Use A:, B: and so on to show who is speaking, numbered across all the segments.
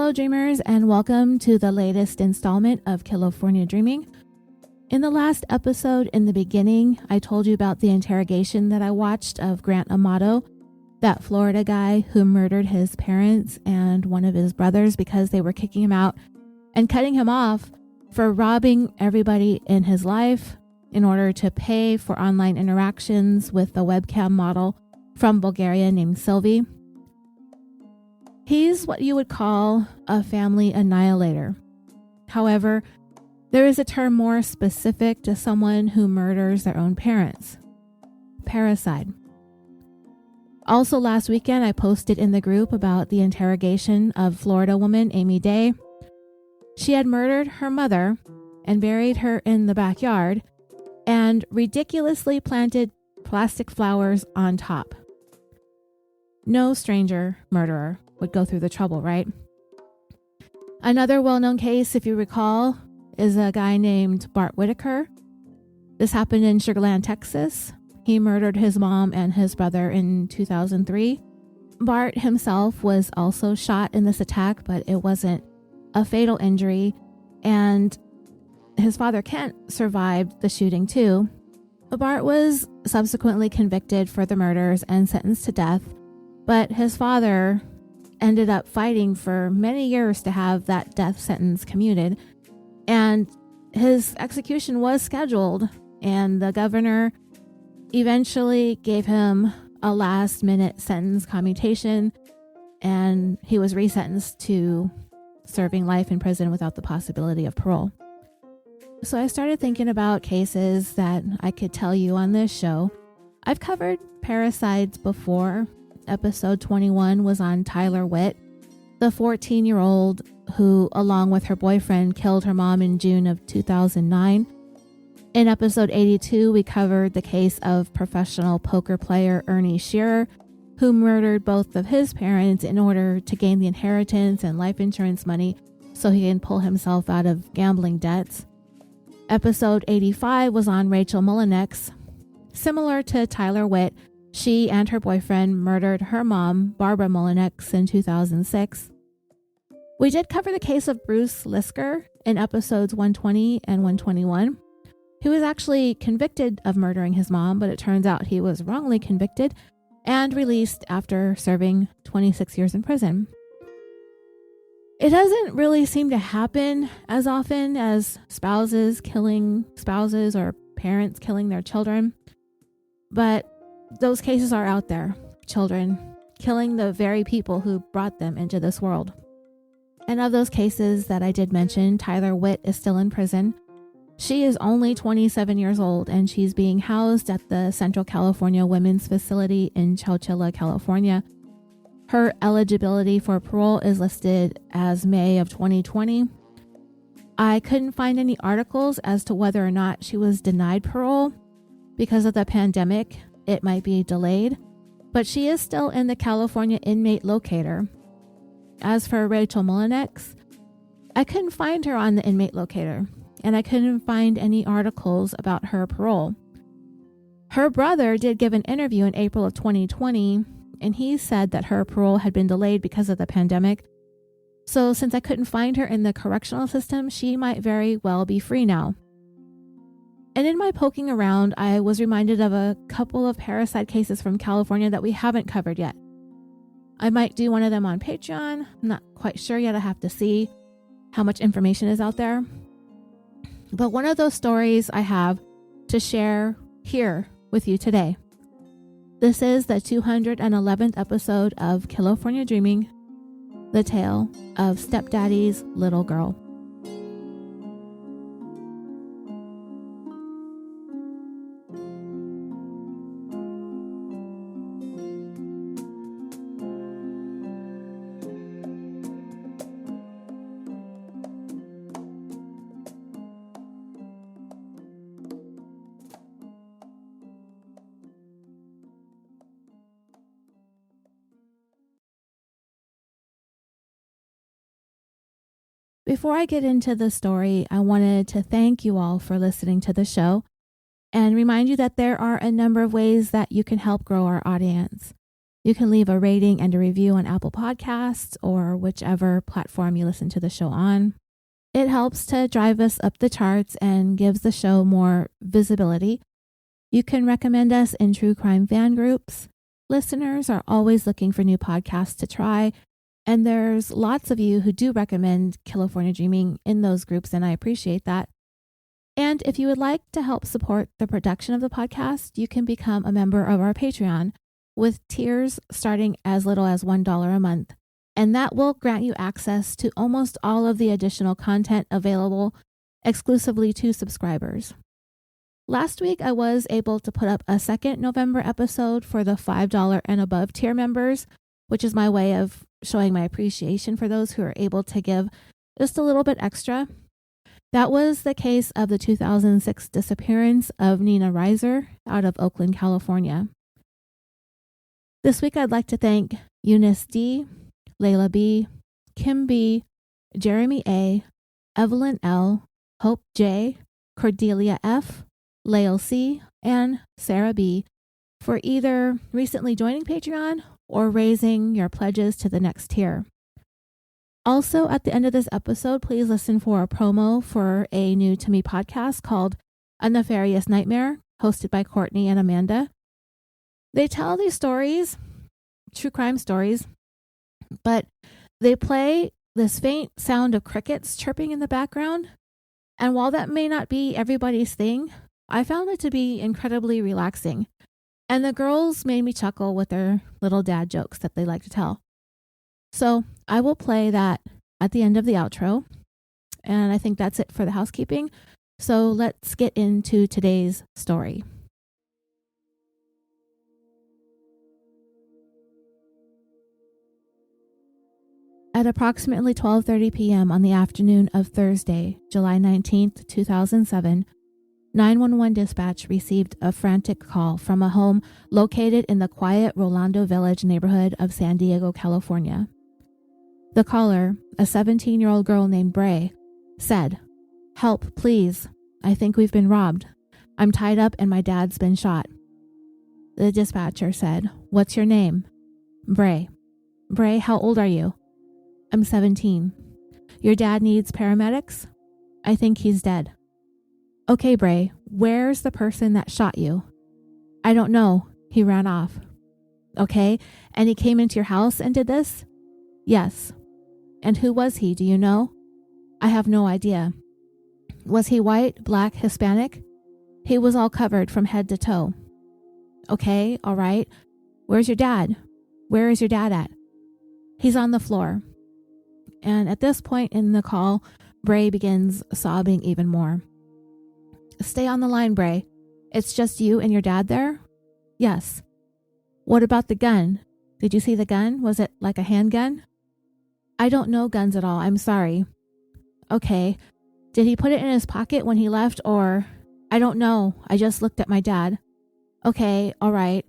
A: Hello, dreamers, and welcome to the latest installment of California Dreaming. In the last episode, in the beginning, I told you about the interrogation that I watched of Grant Amato, that Florida guy who murdered his parents and one of his brothers because they were kicking him out and cutting him off for robbing everybody in his life in order to pay for online interactions with a webcam model from Bulgaria named Sylvie. He's what you would call a family annihilator. However, there is a term more specific to someone who murders their own parents: parricide. Also last weekend, I posted in the group about the interrogation of Florida woman Amy Day. She had murdered her mother and buried her in the backyard and ridiculously planted plastic flowers on top. No stranger murderer would go through the trouble, right? Another well-known case, if you recall, is a guy named Bart Whitaker. This happened in Sugar Land, Texas. He murdered his mom and his brother in 2003. Bart himself was also shot in this attack, but it wasn't a fatal injury, and his father Kent survived the shooting too. Bart was subsequently convicted for the murders and sentenced to death, but his father ended up fighting for many years to have that death sentence commuted, and his execution was scheduled, and the governor eventually gave him a last-minute sentence commutation, and he was resentenced to serving life in prison without the possibility of parole. So I started thinking about cases that I could tell you on this show. I've covered parricides before. Episode 21 was on Tyler Witt, the 14-year-old who, along with her boyfriend, killed her mom in June of 2009. In episode 82, we covered the case of professional poker player Ernie Shearer, who murdered both of his parents in order to gain the inheritance and life insurance money so he can pull himself out of gambling debts. Episode 85 was on Rachel Mullinex. Similar to Tyler Witt, she and her boyfriend murdered her mom, Barbara Mullinex, in 2006. We did cover the case of Bruce Lisker in episodes 120 and 121. He was actually convicted of murdering his mom, but it turns out he was wrongly convicted and released after serving 26 years in prison. It doesn't really seem to happen as often as spouses killing spouses or parents killing their children, but those cases are out there. Children killing the very people who brought them into this world. And of those cases that I did mention, Tyler Witt is still in prison. She is only 27 years old, and she's being housed at the Central California Women's Facility in Chowchilla, California. Her eligibility for parole is listed as May of 2020. I couldn't find any articles as to whether or not she was denied parole. Because of the pandemic, it might be delayed, but she is still in the California inmate locator. As for Rachel Mullinex, I couldn't find her on the inmate locator, and I couldn't find any articles about her parole. Her brother did give an interview in April of 2020, and he said that her parole had been delayed because of the pandemic. So since I couldn't find her in the correctional system, she might very well be free now. And in my poking around, I was reminded of a couple of parricide cases from California that we haven't covered yet. I might do one of them on Patreon. I'm not quite sure yet. I have to see how much information is out there. But one of those stories I have to share here with you today. This is the 211th episode of California Dreaming, the tale of Stepdaddy's Little Girl. Before I get into the story, I wanted to thank you all for listening to the show and remind you that there are a number of ways that you can help grow our audience. You can leave a rating and a review on Apple Podcasts or whichever platform you listen to the show on. It helps to drive us up the charts and gives the show more visibility. You can recommend us in true crime fan groups. Listeners are always looking for new podcasts to try, and there's lots of you who do recommend California Dreaming in those groups, and I appreciate that. And if you would like to help support the production of the podcast, you can become a member of our Patreon with tiers starting as little as $1 a month. And that will grant you access to almost all of the additional content available exclusively to subscribers. Last week, I was able to put up a second November episode for the $5 and above tier members, which is my way of showing my appreciation for those who are able to give just a little bit extra. That was the case of the 2006 disappearance of Nina Reiser out of Oakland, California. This week, I'd like to thank Eunice D., Layla B., Kim B., Jeremy A., Evelyn L., Hope J., Cordelia F., Lael C., and Sarah B. for either recently joining Patreon or raising your pledges to the next tier. Also, at the end of this episode, please listen for a promo for a new to me podcast called A Nefarious Nightmare, hosted by Courtney and Amanda. They tell these stories, true crime stories, but they play this faint sound of crickets chirping in the background. And while that may not be everybody's thing, I found it to be incredibly relaxing. And the girls made me chuckle with their little dad jokes that they like to tell. So I will play that at the end of the outro. And I think that's it for the housekeeping. So let's get into today's story. At approximately 12:30 p.m. on the afternoon of Thursday, July 19th, 2007, 911 dispatch received a frantic call from a home located in the quiet Rolando Village neighborhood of San Diego, California. The caller, a 17-year-old girl named Bray, said, "Help, please. I think we've been robbed. I'm tied up and my dad's been shot." The dispatcher said, "What's your name?" "Bray." "Bray, how old are you?" "I'm 17. Your dad needs paramedics?" "I think he's dead." "Okay, Bray, where's the person that shot you?" "I don't know. He ran off." "Okay, and he came into your house and did this?" "Yes." "And who was he, do you know?" "I have no idea." "Was he white, black, Hispanic?" "He was all covered from head to toe." "Okay, all right. Where's your dad?" "Where is your dad at?" "He's on the floor." And at this point in the call, Bray begins sobbing even more. "Stay on the line, Bray. It's just you and your dad there?" "Yes." "What about the gun? Did you see the gun? Was it like a handgun?" "I don't know guns at all. I'm sorry." "Okay. Did he put it in his pocket when he left or?" "I don't know. I just looked at my dad." "Okay. All right.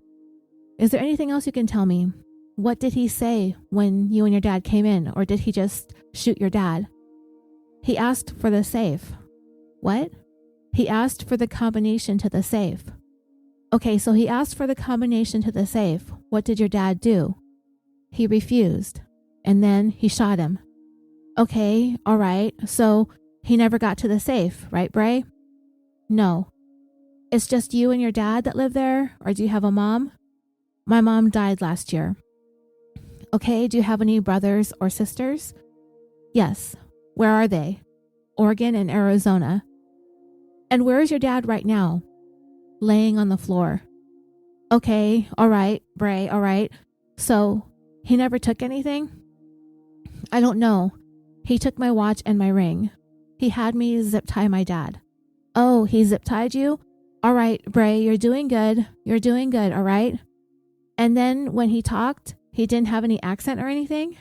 A: Is there anything else you can tell me? What did he say when you and your dad came in, or did he just shoot your dad?" "He asked for the safe." "What?" "He asked for the combination to the safe." "Okay, so he asked for the combination to the safe. What did your dad do?" "He refused. And then he shot him." "Okay, all right. So he never got to the safe, right, Bray?" "No." "It's just you and your dad that live there, or do you have a mom?" "My mom died last year." "Okay, do you have any brothers or sisters?" "Yes." "Where are they?" "Oregon and Arizona." "And where is your dad right now?" "Laying on the floor." "Okay, all right, Bray, all right. So he never took anything?" "I don't know. He took my watch and my ring. He had me zip tie my dad." "Oh, he zip tied you? All right, Bray, you're doing good. You're doing good, all right? And then when he talked, he didn't have any accent or anything?"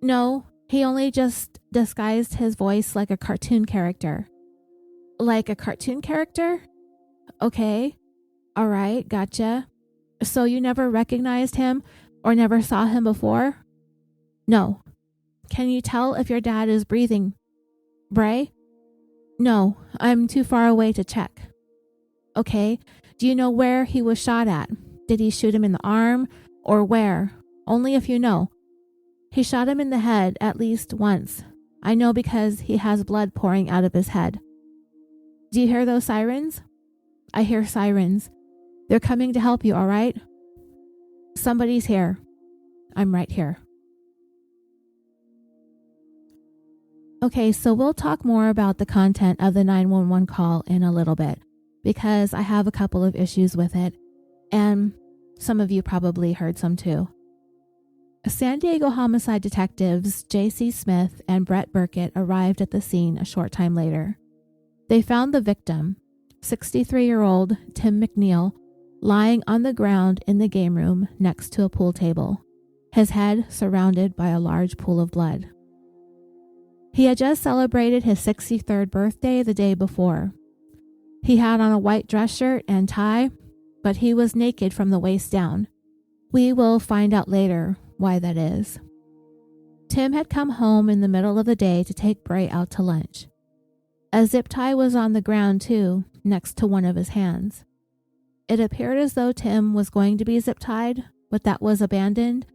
A: "No, he only just disguised his voice like a cartoon character." "Like a cartoon character? Okay. All right, gotcha. So you never recognized him or never saw him before?" "No." "Can you tell if your dad is breathing, Bray?" "No, I'm too far away to check." "Okay. Do you know where he was shot at? Did he shoot him in the arm or where, only if you know. He shot him in the head at least once. I know because he has blood pouring out of his head. Do you hear those sirens? I hear sirens. They're coming to help you, all right? Somebody's here. I'm right here. Okay, so we'll talk more about the content of the 911 call in a little bit because I have a couple of issues with it, and some of you probably heard some too. San Diego homicide detectives J.C. Smith and Brett Burkett arrived at the scene a short time later. They found the victim, 63-year-old Tim McNeil, lying on the ground in the game room next to a pool table, his head surrounded by a large pool of blood. He had just celebrated his 63rd birthday the day before. He had on a white dress shirt and tie, but he was naked from the waist down. We will find out later why that is. Tim had come home in the middle of the day to take Bray out to lunch. A zip tie was on the ground too, next to one of his hands. It appeared as though Tim was going to be zip tied, but that was abandoned,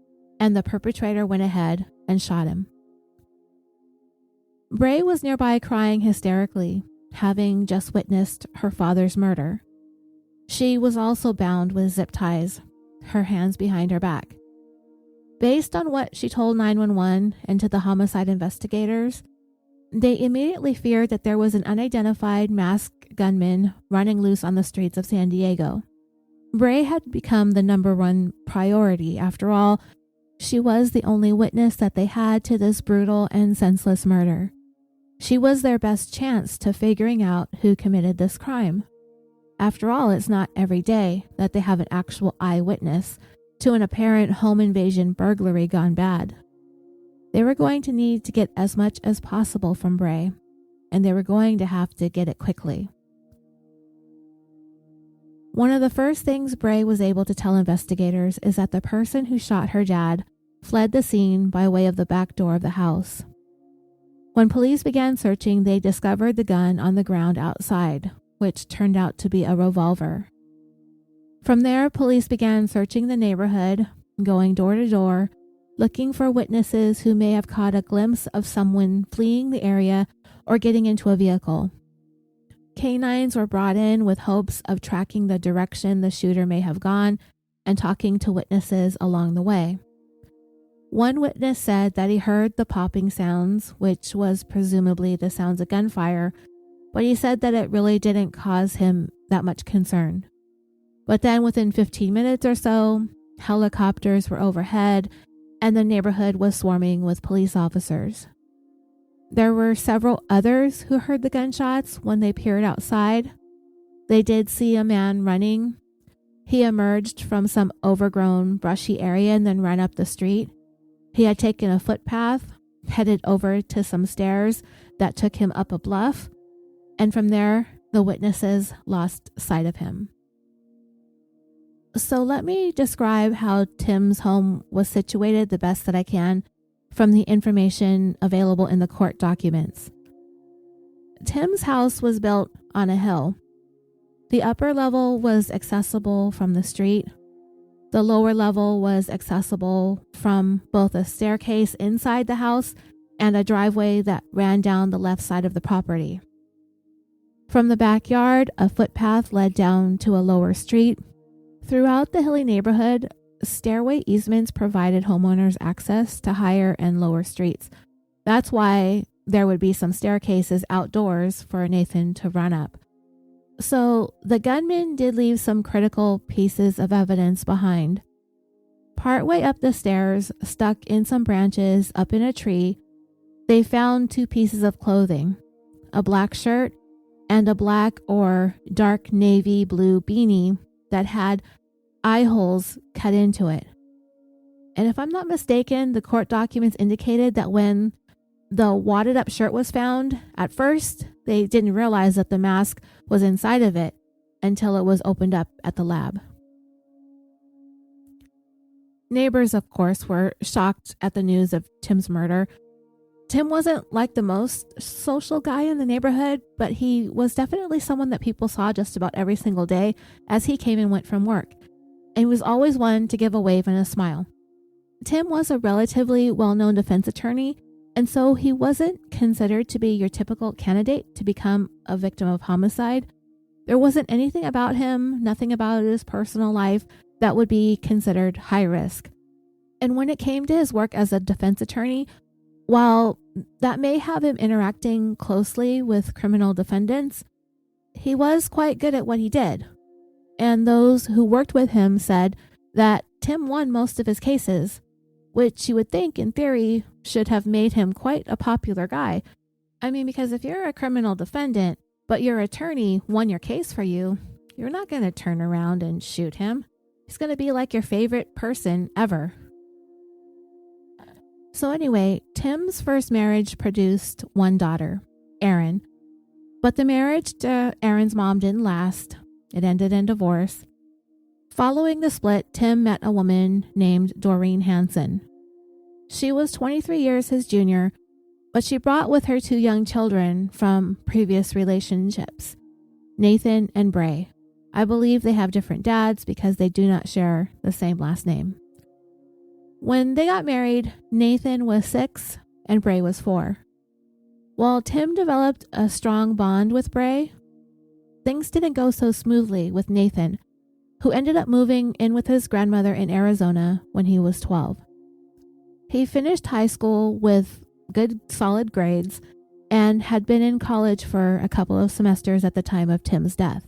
A: and the perpetrator went ahead and shot him. Bray was nearby crying hysterically, having just witnessed her father's murder. She was also bound with zip ties, her hands behind her back. Based on what she told 911 and to the homicide investigators, they immediately feared that there was an unidentified masked gunman running loose on the streets of San Diego. Bray had become the number one priority. After all, she was the only witness that they had to this brutal and senseless murder. She was their best chance to figuring out who committed this crime. After all, it's not every day that they have an actual eyewitness to an apparent home invasion burglary gone bad. They were going to need to get as much as possible from Bray, and they were going to have to get it quickly. One of the first things Bray was able to tell investigators is that the person who shot her dad fled the scene by way of the back door of the house. When police began searching, they discovered the gun on the ground outside, which turned out to be a revolver. From there, police began searching the neighborhood, going door to door, looking for witnesses who may have caught a glimpse of someone fleeing the area or getting into a vehicle. Canines were brought in with hopes of tracking the direction the shooter may have gone and talking to witnesses along the way. One witness said that he heard the popping sounds, which was presumably the sounds of gunfire, but he said that it really didn't cause him that much concern. But then within 15 minutes or so, helicopters were overhead and the neighborhood was swarming with police officers. There were several others who heard the gunshots when they peered outside. They did see a man running. He emerged from some overgrown, brushy area and then ran up the street. He had taken a footpath, headed over to some stairs that took him up a bluff, and from there, the witnesses lost sight of him. So let me describe how Tim's home was situated the best that I can from the information available in the court documents. Tim's house was built on a hill. The upper level was accessible from the street. The lower level was accessible from both a staircase inside the house and a driveway that ran down the left side of the property. From the backyard, a footpath led down to a lower street. Throughout the hilly neighborhood, stairway easements provided homeowners access to higher and lower streets. That's why there would be some staircases outdoors for Nathan to run up. So the gunman did leave some critical pieces of evidence behind. Partway up the stairs, stuck in some branches up in a tree, they found two pieces of clothing, a black shirt and a black or dark navy blue beanie that had eye holes cut into it. And if I'm not mistaken, the court documents indicated that when the wadded up shirt was found, at first they didn't realize that the mask was inside of it until it was opened up at the lab. Neighbors, of course, were shocked at the news of Tim's murder. Tim wasn't like the most social guy in the neighborhood, but he was definitely someone that people saw just about every single day as he came and went from work. and was always one to give a wave and a smile. Tim was a relatively well-known defense attorney, and so he wasn't considered to be your typical candidate to become a victim of homicide. There wasn't anything about him, nothing about his personal life that would be considered high risk. And when it came to his work as a defense attorney, while that may have him interacting closely with criminal defendants, he was quite good at what he did. And those who worked with him said that Tim won most of his cases, which you would think in theory should have made him quite a popular guy. I mean, because if you're a criminal defendant, but your attorney won your case for you, you're not going to turn around and shoot him. He's going to be like your favorite person ever. So anyway, Tim's first marriage produced one daughter, Erin. But the marriage to Erin's mom didn't last. It ended in divorce. Following the split, Tim met a woman named Doreen Hansen. She was 23 years his junior, but she brought with her 2 young children from previous relationships, Nathan and Bray. I believe they have different dads because they do not share the same last name. When they got married, Nathan was 6 and Bray was 4. While Tim developed a strong bond with Bray, things didn't go so smoothly with Nathan, who ended up moving in with his grandmother in Arizona when he was 12. He finished high school with good, solid grades and had been in college for a couple of semesters at the time of Tim's death.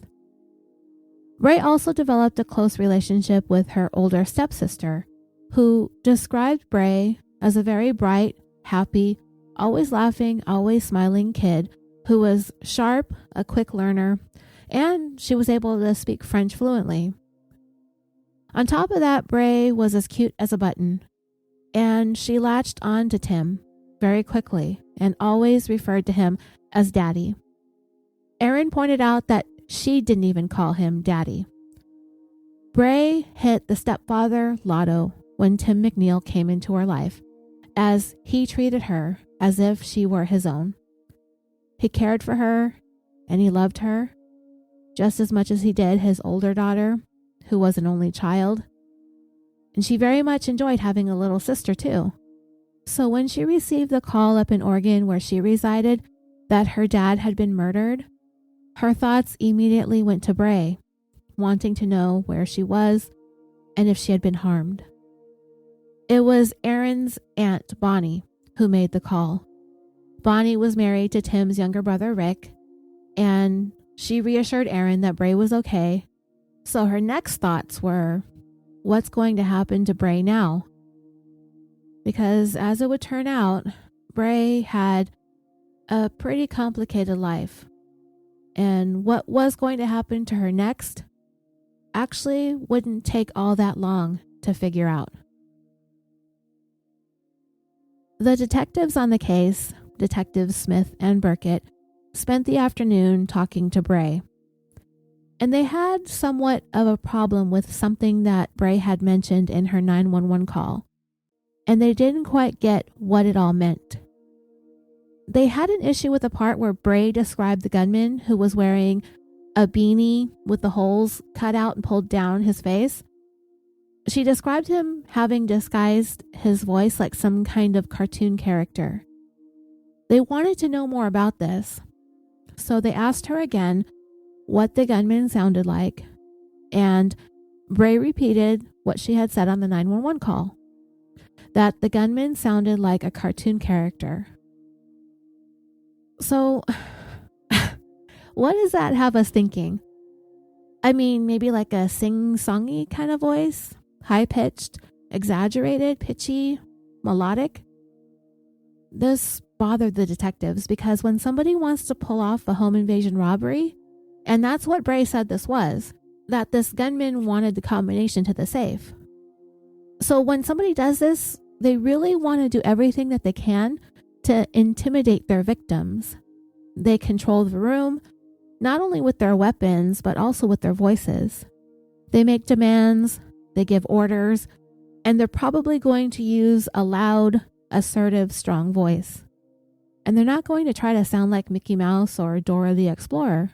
A: Bray also developed a close relationship with her older stepsister, who described Bray as a very bright, happy, always laughing, always smiling kid who was sharp, a quick learner, and she was able to speak French fluently. On top of that, Bray was as cute as a button, and she latched on to Tim very quickly and always referred to him as Daddy. Erin pointed out that she didn't even call him Daddy. Bray hit the stepfather lotto when Tim McNeil came into her life, as he treated her as if she were his own. He cared for her and he loved her just as much as he did his older daughter, who was an only child. And she very much enjoyed having a little sister too. So when she received the call up in Oregon where she resided that her dad had been murdered, her thoughts immediately went to Bray, wanting to know where she was and if she had been harmed. It was Erin's aunt, Bonnie, who made the call. Bonnie was married to Tim's younger brother, Rick, and she reassured Erin that Bray was okay. So her next thoughts were, what's going to happen to Bray now? Because as it would turn out, Bray had a pretty complicated life. And what was going to happen to her next actually wouldn't take all that long to figure out. The detectives on the case, Detectives Smith and Burkett, spent the afternoon talking to Bray. And they had somewhat of a problem with something that Bray had mentioned in her 911 call. And they didn't quite get what it all meant. They had an issue with the part where Bray described the gunman who was wearing a beanie with the holes cut out and pulled down his face. She described him having disguised his voice like some kind of cartoon character. They wanted to know more about this, so they asked her again what the gunman sounded like, and Bray repeated what she had said on the 911 call, that the gunman sounded like a cartoon character. So, what does that have us thinking? I mean, maybe like a sing-songy kind of voice? High-pitched, exaggerated, pitchy, melodic? This bothered the detectives because when somebody wants to pull off a home invasion robbery, and that's what Bray said this was, that this gunman wanted the combination to the safe. So when somebody does this, they really want to do everything that they can to intimidate their victims. They control the room, not only with their weapons, but also with their voices. They make demands, they give orders, and they're probably going to use a loud, assertive, strong voice. And they're not going to try to sound like Mickey Mouse or Dora the Explorer.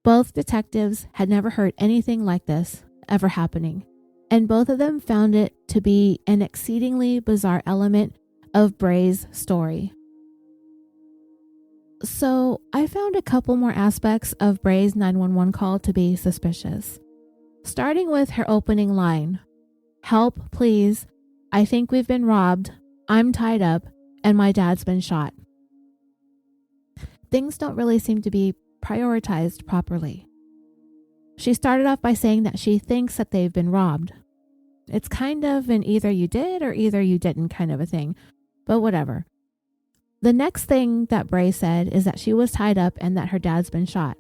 A: Both detectives had never heard anything like this ever happening, and both of them found it to be an exceedingly bizarre element of Bray's story. So I found a couple more aspects of Bray's 911 call to be suspicious. Starting with her opening line, "Help, please. I think we've been robbed. I'm tied up and my dad's been shot." Things don't really seem to be prioritized properly. She started off by saying that she thinks that they've been robbed. It's kind of an either you did or either you didn't kind of a thing, but whatever. The next thing that Bray said is that she was tied up and that her dad's been shot.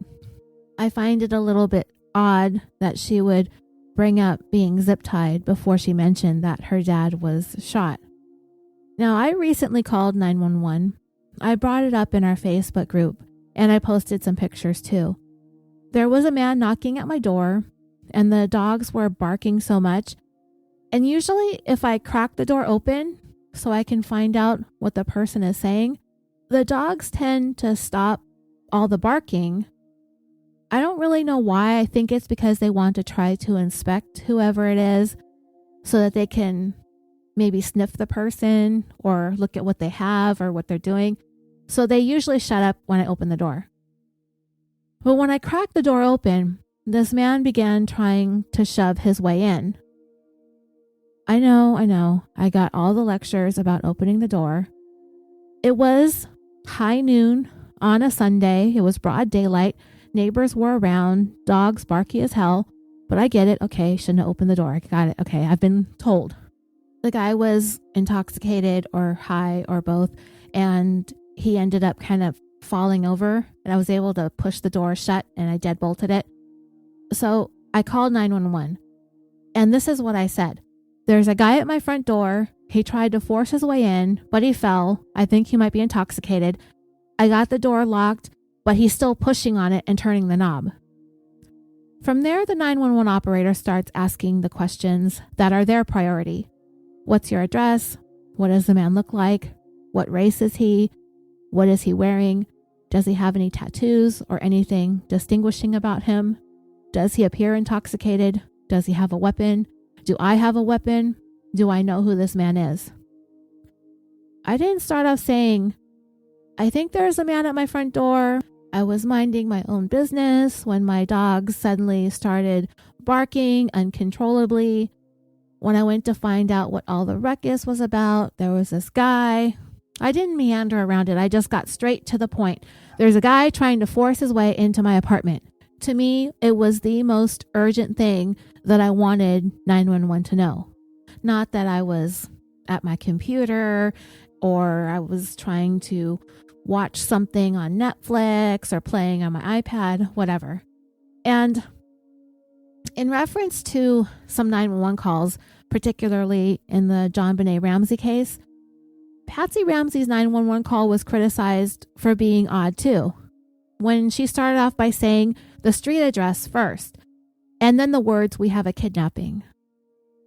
A: I find it a little bit odd that she would bring up being zip-tied before she mentioned that her dad was shot. Now, I recently called 911. I brought it up in our Facebook group, and I posted some pictures too. There was a man knocking at my door, and the dogs were barking so much. And usually, if I crack the door open so I can find out what the person is saying, the dogs tend to stop all the barking. I don't really know why. I think it's because they want to try to inspect whoever it is so that they can maybe sniff the person or look at what they have or what they're doing. So they usually shut up when I open the door. But when I cracked the door open, this man began trying to shove his way in. I know. I got all the lectures about opening the door. It was high noon on a Sunday. It was broad daylight. Neighbors were around, dogs barky as hell, but I get it. Okay, shouldn't have opened the door. I got it. Okay, I've been told. The guy was intoxicated or high or both, and he ended up kind of falling over, and I was able to push the door shut, and I deadbolted it. So I called 911, and this is what I said. There's a guy at my front door. He tried to force his way in, but he fell. I think he might be intoxicated. I got the door locked, but he's still pushing on it and turning the knob. From there, the 911 operator starts asking the questions that are their priority. What's your address? What does the man look like? What race is he? What is he wearing? Does he have any tattoos or anything distinguishing about him? Does he appear intoxicated? Does he have a weapon? Do I have a weapon? Do I know who this man is? I didn't start off saying, I think there's a man at my front door. I was minding my own business when my dogs suddenly started barking uncontrollably. When I went to find out what all the ruckus was about, there was this guy. I didn't meander around it. I just got straight to the point. There's a guy trying to force his way into my apartment. To me, it was the most urgent thing that I wanted 911 to know. Not that I was at my computer or I was trying to watch something on Netflix or playing on my iPad, whatever. And in reference to some 911 calls, particularly in the JonBenet Ramsey case, Patsy Ramsey's 911 call was criticized for being odd too, when she started off by saying the street address first, and then the words, "we have a kidnapping,"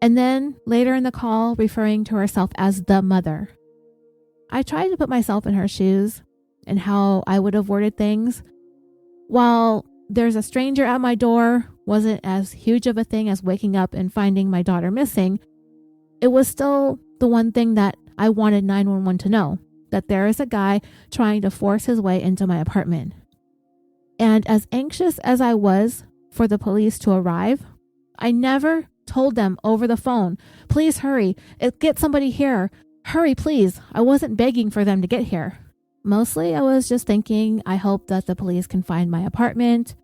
A: and then later in the call referring to herself as the mother. I tried to put myself in her shoes and how I would have worded things. While there's a stranger at my door wasn't as huge of a thing as waking up and finding my daughter missing, it was still the one thing that I wanted 911 to know, that there is a guy trying to force his way into my apartment. And as anxious as I was for the police to arrive, I never told them over the phone, "Please hurry, get somebody here. Hurry, please." I wasn't begging for them to get here. Mostly I was just thinking, I hope that the police can find my apartment.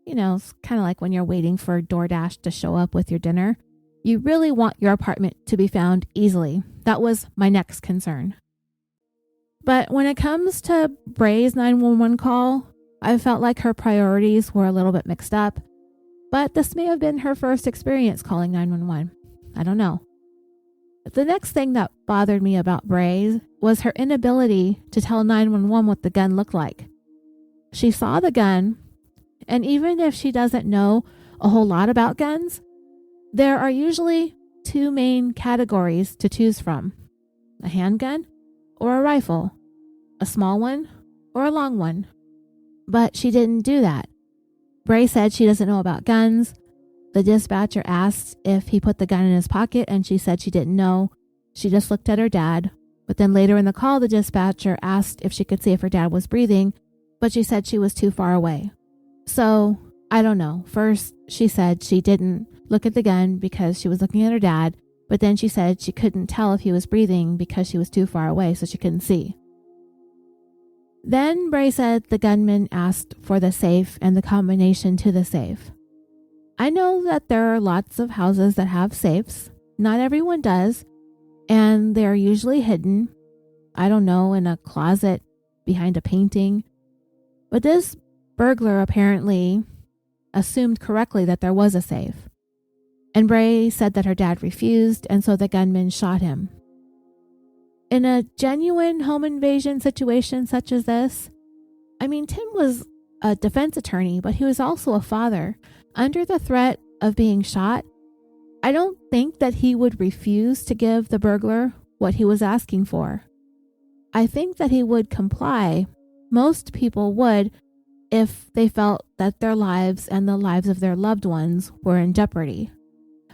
A: You know, it's kind of like when you're waiting for DoorDash to show up with your dinner. You really want your apartment to be found easily. That was my next concern. But when it comes to Bray's 911 call, I felt like her priorities were a little bit mixed up. But this may have been her first experience calling 911. I don't know. The next thing that bothered me about Bray was her inability to tell 911 what the gun looked like. She saw the gun, and even if she doesn't know a whole lot about guns, there are usually two main categories to choose from: a handgun or a rifle, a small one or a long one. But she didn't do that. Bray said she doesn't know about guns. The dispatcher asked if he put the gun in his pocket, and she said she didn't know. She just looked at her dad. But then later in the call, the dispatcher asked if she could see if her dad was breathing, but she said she was too far away. So, I don't know. First, she said she didn't look at the gun because she was looking at her dad, but then she said she couldn't tell if he was breathing because she was too far away, so she couldn't see. Then Bray said the gunman asked for the safe and the combination to the safe. I know that there are lots of houses that have safes. Not everyone does, and they're usually hidden, I don't know, in a closet behind a painting. But this burglar apparently assumed correctly that there was a safe. And Bray said that her dad refused, and so the gunman shot him. In a genuine home invasion situation such as this, I mean, Tim was a defense attorney, but he was also a father. Under the threat of being shot, I don't think that he would refuse to give the burglar what he was asking for. I think that he would comply. Most people would if they felt that their lives and the lives of their loved ones were in jeopardy.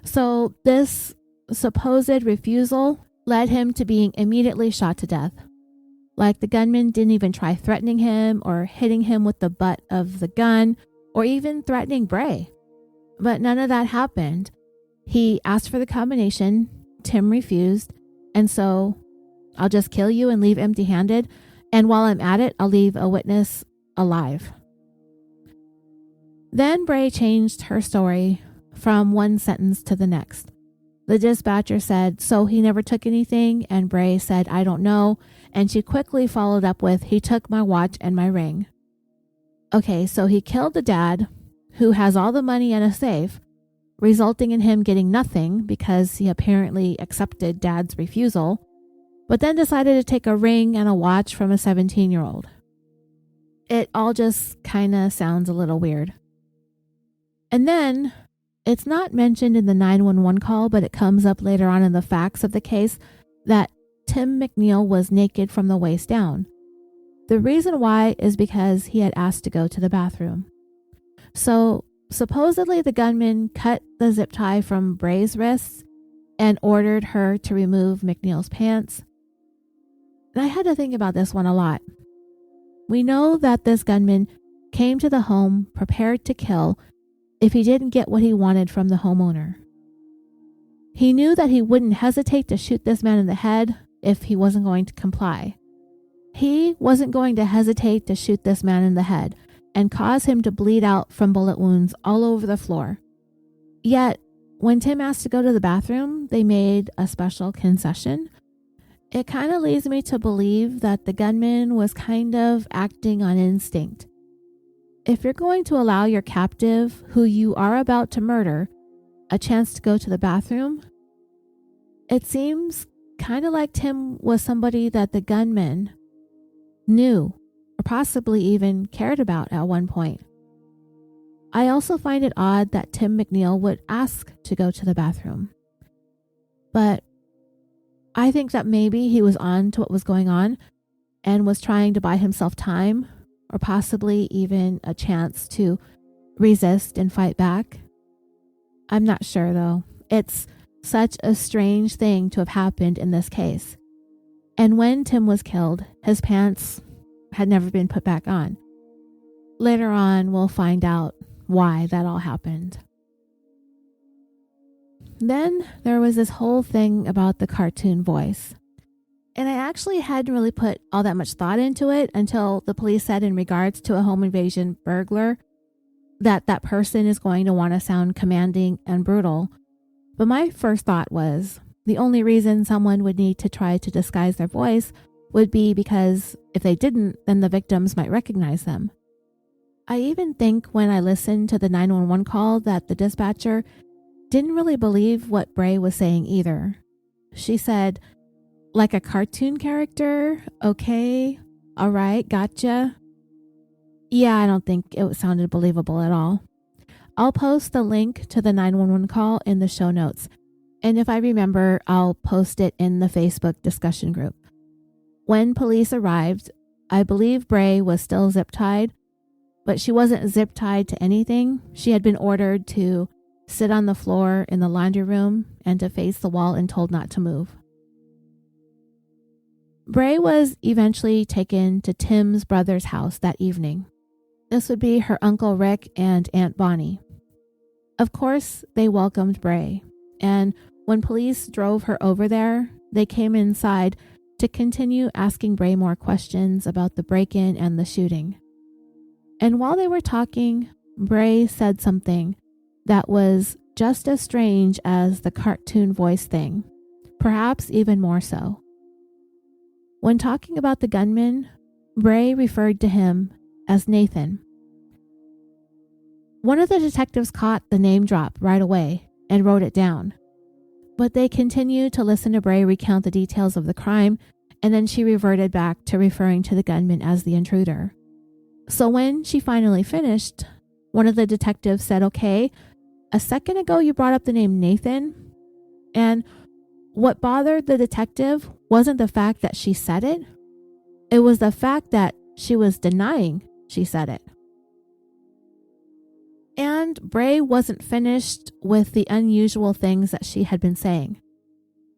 A: So this supposed refusal led him to being immediately shot to death. Like the gunman didn't even try threatening him or hitting him with the butt of the gun or even threatening Bray. But none of that happened. He asked for the combination, Tim refused, and so I'll just kill you and leave empty-handed, and while I'm at it, I'll leave a witness alive. Then Bray changed her story from one sentence to the next. The dispatcher said, so he never took anything, and Bray said, I don't know, and she quickly followed up with, he took my watch and my ring. Okay, so he killed the dad, who has all the money in a safe, resulting in him getting nothing because he apparently accepted dad's refusal, but then decided to take a ring and a watch from a 17-year-old. It all just kind of sounds a little weird. And then, it's not mentioned in the 911 call, but it comes up later on in the facts of the case that Tim McNeil was naked from the waist down. The reason why is because he had asked to go to the bathroom. So, supposedly the gunman cut the zip tie from Bray's wrists and ordered her to remove McNeil's pants. And I had to think about this one a lot. We know that this gunman came to the home prepared to kill if he didn't get what he wanted from the homeowner. He knew that he wouldn't hesitate to shoot this man in the head if he wasn't going to comply. He wasn't going to hesitate to shoot this man in the head and cause him to bleed out from bullet wounds all over the floor. Yet, when Tim asked to go to the bathroom, they made a special concession. It kind of leads me to believe that the gunman was kind of acting on instinct. If you're going to allow your captive, who you are about to murder, a chance to go to the bathroom, it seems kind of like Tim was somebody that the gunman knew or possibly even cared about at one point. I also find it odd that Tim McNeil would ask to go to the bathroom. But I think that maybe he was on to what was going on and was trying to buy himself time or possibly even a chance to resist and fight back. I'm not sure though. It's such a strange thing to have happened in this case. And when Tim was killed, his pants had never been put back on. Later on, we'll find out why that all happened. Then there was this whole thing about the cartoon voice. And I actually hadn't really put all that much thought into it until the police said in regards to a home invasion burglar that that person is going to want to sound commanding and brutal. But my first thought was the only reason someone would need to try to disguise their voice would be because if they didn't, then the victims might recognize them. I even think when I listened to the 911 call that the dispatcher didn't really believe what Bray was saying either. She said, like a cartoon character? Okay. All right. Gotcha. Yeah, I don't think it sounded believable at all. I'll post the link to the 911 call in the show notes. And if I remember, I'll post it in the Facebook discussion group. When police arrived, I believe Bray was still zip-tied, but she wasn't zip-tied to anything. She had been ordered to sit on the floor in the laundry room, and to face the wall and told not to move. Bray was eventually taken to Tim's brother's house that evening. This would be her Uncle Rick and Aunt Bonnie. Of course, they welcomed Bray, and when police drove her over there, they came inside to continue asking Bray more questions about the break-in and the shooting. And while they were talking, Bray said something that was just as strange as the cartoon voice thing, perhaps even more so. When talking about the gunman, Bray referred to him as Nathan. One of the detectives caught the name drop right away and wrote it down, but they continued to listen to Bray recount the details of the crime, and then she reverted back to referring to the gunman as the intruder. So when she finally finished, one of the detectives said, "Okay, a second ago you brought up the name Nathan," and what bothered the detective wasn't the fact that she said it. It was the fact that she was denying she said it. And Bray wasn't finished with the unusual things that she had been saying.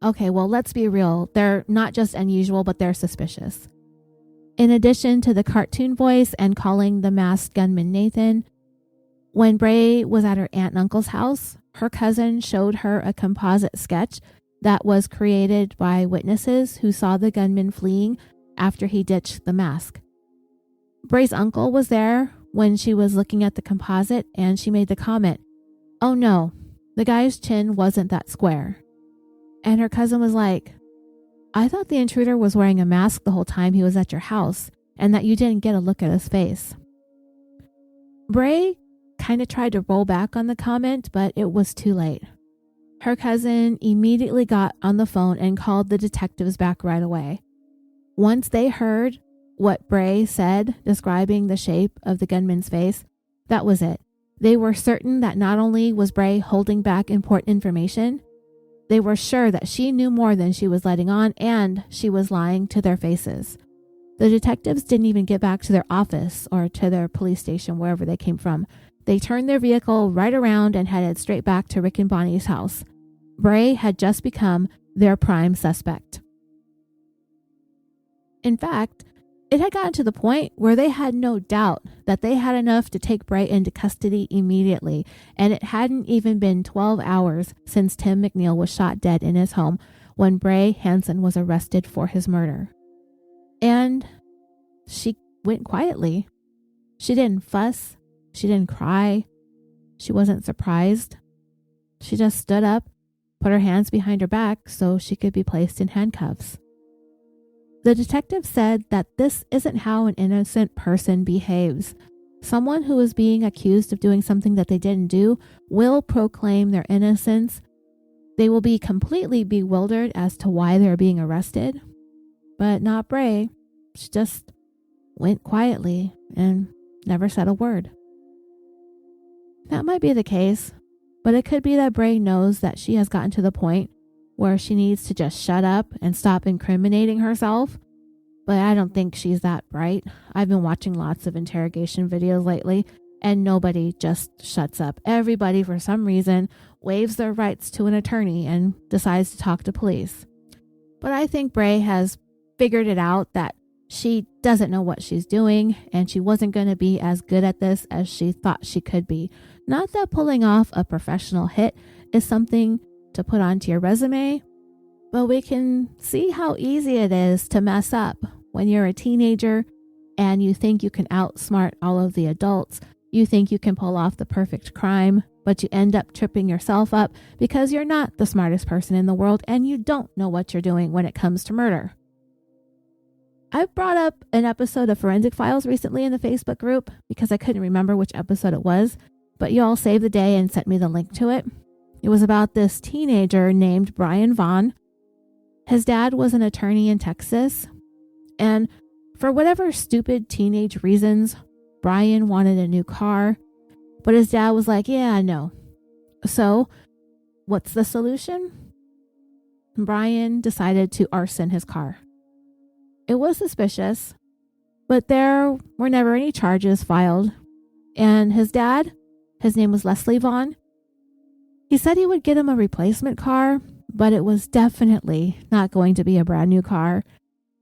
A: Okay, well, let's be real. They're not just unusual, but they're suspicious. In addition to the cartoon voice and calling the masked gunman Nathan, when Bray was at her aunt and uncle's house, her cousin showed her a composite sketch that was created by witnesses who saw the gunman fleeing after he ditched the mask. Bray's uncle was there when she was looking at the composite, and she made the comment, "Oh no, the guy's chin wasn't that square." And her cousin was like, "I thought the intruder was wearing a mask the whole time he was at your house, and that you didn't get a look at his face." Bray kind of tried to roll back on the comment, but it was too late. Her cousin immediately got on the phone and called the detectives back right away. Once they heard what Bray said describing the shape of the gunman's face, that was it. They were certain that not only was Bray holding back important information, they were sure that she knew more than she was letting on, and she was lying to their faces. The detectives didn't even get back to their office or to their police station, wherever they came from. They turned their vehicle right around and headed straight back to Rick and Bonnie's house. Bray had just become their prime suspect. In fact, it had gotten to the point where they had no doubt that they had enough to take Bray into custody immediately, and it hadn't even been 12 hours since Tim McNeil was shot dead in his home when Bray Hansen was arrested for his murder. And she went quietly. She didn't fuss. She didn't cry. She wasn't surprised. She just stood up, put her hands behind her back so she could be placed in handcuffs. The detective said that this isn't how an innocent person behaves. Someone who is being accused of doing something that they didn't do will proclaim their innocence. They will be completely bewildered as to why they're being arrested. But not Bray. She just went quietly and never said a word. That might be the case, but it could be that Bray knows that she has gotten to the point where she needs to just shut up and stop incriminating herself. But I don't think she's that bright. I've been watching lots of interrogation videos lately, and nobody just shuts up. Everybody, for some reason, waives their rights to an attorney and decides to talk to police. But I think Bray has figured it out that she doesn't know what she's doing, and she wasn't going to be as good at this as she thought she could be. Not that pulling off a professional hit is something to put onto your resume, but we can see how easy it is to mess up when you're a teenager and you think you can outsmart all of the adults. You think you can pull off the perfect crime, but you end up tripping yourself up because you're not the smartest person in the world and you don't know what you're doing when it comes to murder. I brought up an episode of Forensic Files recently in the Facebook group because I couldn't remember which episode it was, but you all saved the day and sent me the link to it. It was about this teenager named Brian Vaughn. His dad was an attorney in Texas, and for whatever stupid teenage reasons, Brian wanted a new car, but his dad was like, "Yeah, no." So, what's the solution? Brian decided to arson his car. It was suspicious, but there were never any charges filed, and his dad, his name was Leslie Vaughn, He said he would get him a replacement car, but it was definitely not going to be a brand new car.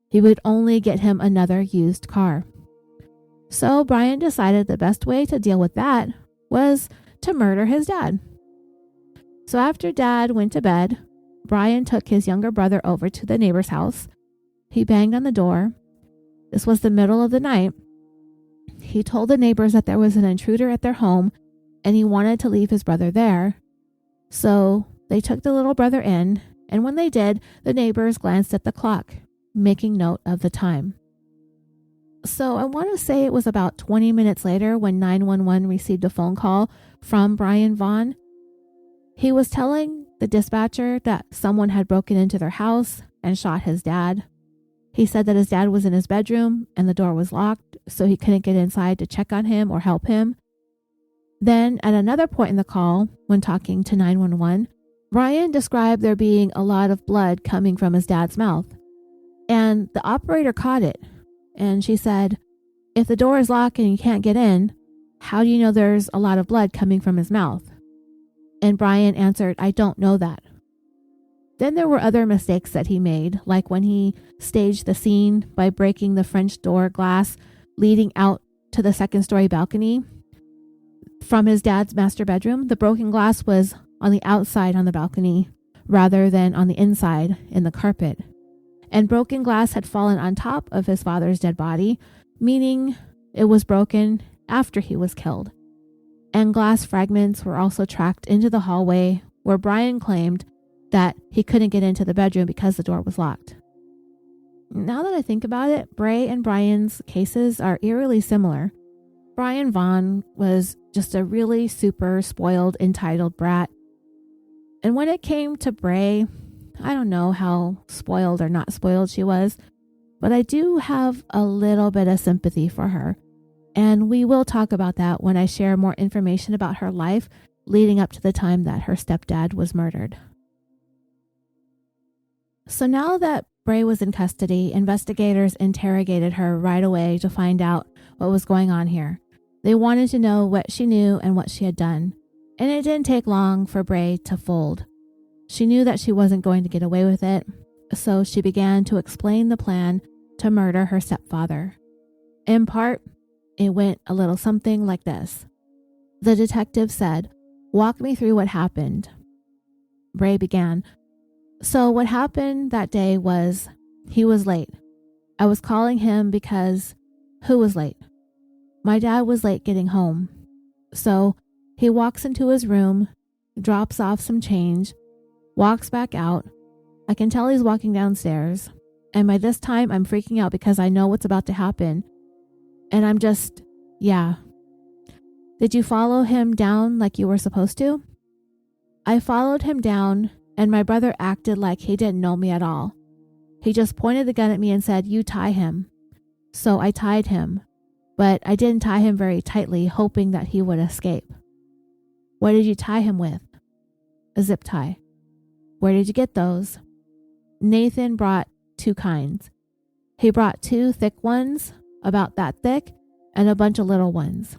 A: He would only get him another used car. So Brian decided the best way to deal with that was to murder his dad. So after Dad went to bed, Brian took his younger brother over to the neighbor's house. He banged on the door. This was the middle of the night. He told the neighbors that there was an intruder at their home and he wanted to leave his brother there. So they took the little brother in, and when they did, the neighbors glanced at the clock, making note of the time. So I want to say it was about 20 minutes later when 911 received a phone call from Brian Vaughn. He was telling the dispatcher that someone had broken into their house and shot his dad. He said that his dad was in his bedroom and the door was locked, so he couldn't get inside to check on him or help him. Then, at another point in the call, when talking to 911, Brian described there being a lot of blood coming from his dad's mouth. And the operator caught it. And she said, "If the door is locked and you can't get in, how do you know there's a lot of blood coming from his mouth?" And Brian answered, "I don't know that." Then there were other mistakes that he made, like when he staged the scene by breaking the French door glass leading out to the second-story balcony from his dad's master bedroom. The broken glass was on the outside on the balcony rather than on the inside in the carpet. And broken glass had fallen on top of his father's dead body, meaning it was broken after he was killed. And glass fragments were also tracked into the hallway where Brian claimed that he couldn't get into the bedroom because the door was locked. Now that I think about it, Bray and Brian's cases are eerily similar. Brian Vaughn was just a really super spoiled, entitled brat. And when it came to Bray, I don't know how spoiled or not spoiled she was, but I do have a little bit of sympathy for her. And we will talk about that when I share more information about her life leading up to the time that her stepdad was murdered. So now that Bray was in custody, investigators interrogated her right away to find out what was going on here. They wanted to know what she knew and what she had done. And it didn't take long for Bray to fold. She knew that she wasn't going to get away with it, so she began to explain the plan to murder her stepfather. In part, it went a little something like this. The detective said, "Walk me through what happened." Bray began. "So what happened that day was he was late. I was calling him because who was late? My dad was late getting home. So he walks into his room, drops off some change, walks back out. I can tell he's walking downstairs. And by this time, I'm freaking out because I know what's about to happen. And I'm just, yeah. Did you follow him down like you were supposed to?" "I followed him down, and my brother acted like he didn't know me at all. He just pointed the gun at me and said, 'You tie him.' So I tied him, but I didn't tie him very tightly, hoping that he would escape." "What did you tie him with?" "A zip tie." "Where did you get those?" Nathan brought 2 kinds. He brought 2 thick ones, about that thick, and a bunch of little ones.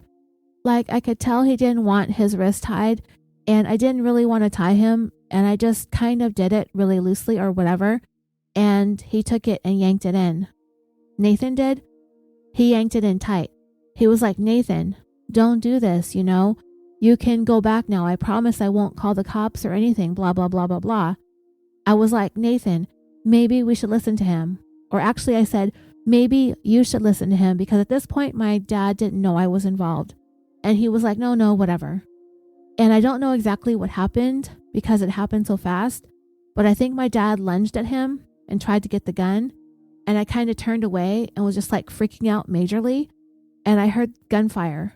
A: Like, I could tell he didn't want his wrist tied, and I didn't really want to tie him, and I just kind of did it really loosely or whatever, and he took it and yanked it in." Nathan did? "He yanked it in tight. He was like, 'Nathan, don't do this, you know. You can go back now. I promise I won't call the cops or anything, blah, blah, blah, blah, blah.' I was like, 'Nathan, maybe we should listen to him.' Or actually I said, 'Maybe you should listen to him,' because at this point my dad didn't know I was involved. And he was like, 'No, whatever.' And I don't know exactly what happened because it happened so fast, but I think my dad lunged at him and tried to get the gun. And I kind of turned away and was just like freaking out majorly. And I heard gunfire.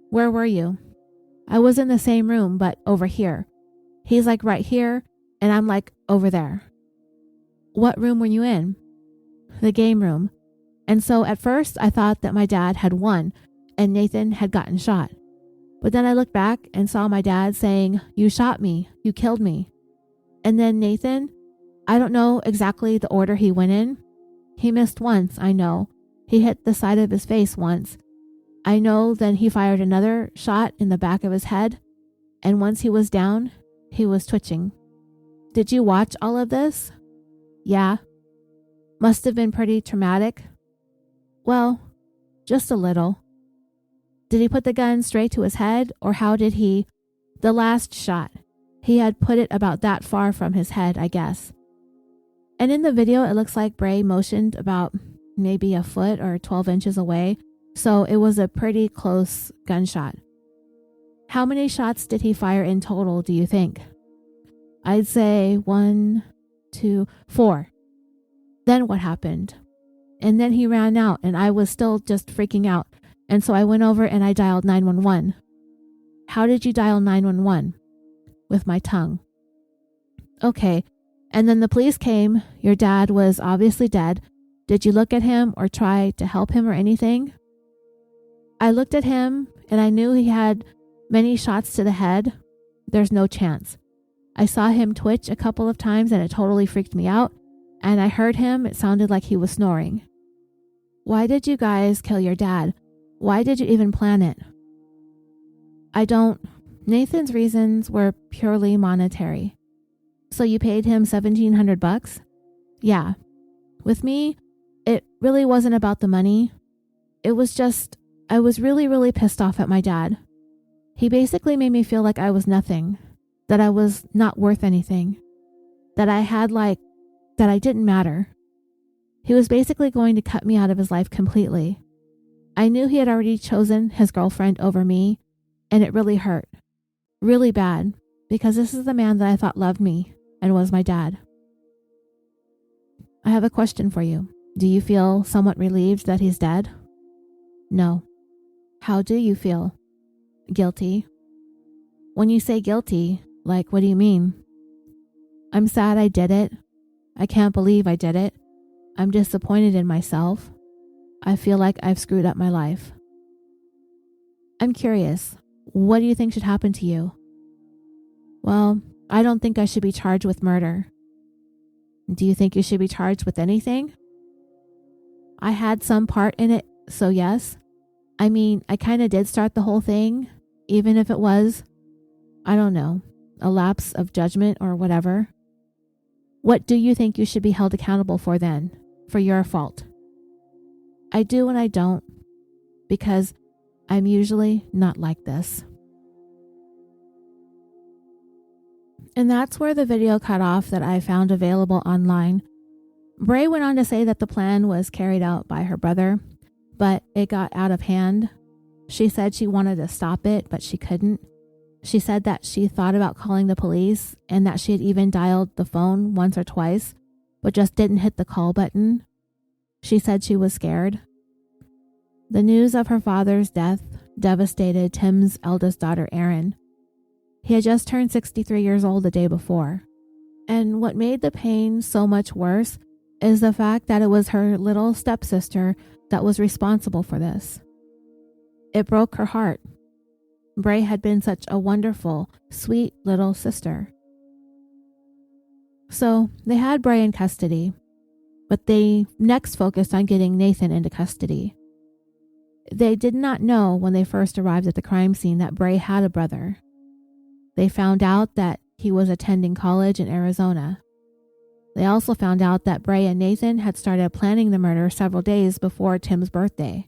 A: 'Where were you?' I was in the same room, but over here. He's like right here, and I'm like over there. What room were you in? The game room. And so at first I thought that my dad had won and Nathan had gotten shot. But then I looked back and saw my dad saying, "You shot me, you killed me." And then Nathan, I don't know exactly the order he went in. He missed once, I know. He hit the side of his face once. I know then he fired another shot in the back of his head. And once he was down, He was twitching. Did you watch all of this? Yeah. Must have been pretty traumatic. Well, just a little. Did he put the gun straight to his head, or how did he? The last shot. He had put it about that far from his head, I guess. And in the video, it looks like Bray motioned about maybe a foot or 12 inches away, so it was a pretty close gunshot. How many shots did he fire in total, do you think? I'd say 1, 2, 4. Then what happened? And then he ran out, and I was still just freaking out, and so I went over and I dialed 911. How did you dial 911? With my tongue. Okay, and then the police came. Your dad was obviously dead. Did you look at him or try to help him or anything? I looked at him and I knew he had many shots to the head. There's no chance. I saw him twitch a couple of times and it totally freaked me out. And I heard him. It sounded like he was snoring. Why did you guys kill your dad? Why did you even plan it? Nathan's reasons were purely monetary. So you paid him $1,700? Yeah. With me, it really wasn't about the money. It was just, I was really, really pissed off at my dad. He basically made me feel like I was nothing, that I was not worth anything, that I didn't matter. He was basically going to cut me out of his life completely. I knew he had already chosen his girlfriend over me, and it really hurt. Really bad, because this is the man that I thought loved me and was my dad. I have a question for you. Do you feel somewhat relieved that he's dead? No. How do you feel? Guilty. When you say guilty, what do you mean? I'm sad I did it. I can't believe I did it. I'm disappointed in myself. I feel like I've screwed up my life. I'm curious. What do you think should happen to you? Well, I don't think I should be charged with murder. Do you think you should be charged with anything? I had some part in it, so yes. I mean, I kind of did start the whole thing, even if it was, I don't know, a lapse of judgment or whatever. What do you think you should be held accountable for then, for your fault? I do and I don't, because I'm usually not like this. And that's where the video cut off that I found available online. Bray went on to say that the plan was carried out by her brother, but it got out of hand. She said she wanted to stop it, but she couldn't. She said that she thought about calling the police and that she had even dialed the phone once or twice, but just didn't hit the call button. She said she was scared. The news of her father's death devastated Tim's eldest daughter, Erin. He had just turned 63 years old the day before. And what made the pain so much worse is the fact that it was her little stepsister that was responsible for this. It broke her heart. Bray had been such a wonderful, sweet little sister. So they had Bray in custody, but they next focused on getting Nathan into custody. They did not know when they first arrived at the crime scene that Bray had a brother. They found out that he was attending college in Arizona. They also found out that Bray and Nathan had started planning the murder several days before Tim's birthday.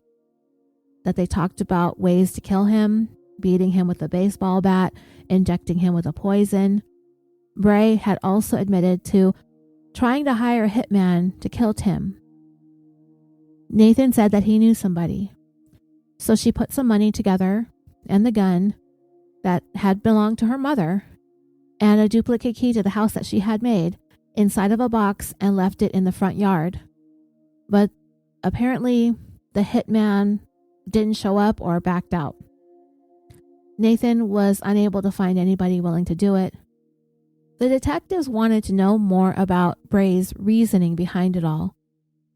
A: That they talked about ways to kill him, beating him with a baseball bat, injecting him with a poison. Bray had also admitted to trying to hire a hitman to kill Tim. Nathan said that he knew somebody. So she put some money together and the gun that had belonged to her mother and a duplicate key to the house that she had made inside of a box and left it in the front yard. But apparently the hitman didn't show up or backed out. Nathan was unable to find anybody willing to do it. The detectives wanted to know more about Bray's reasoning behind it all.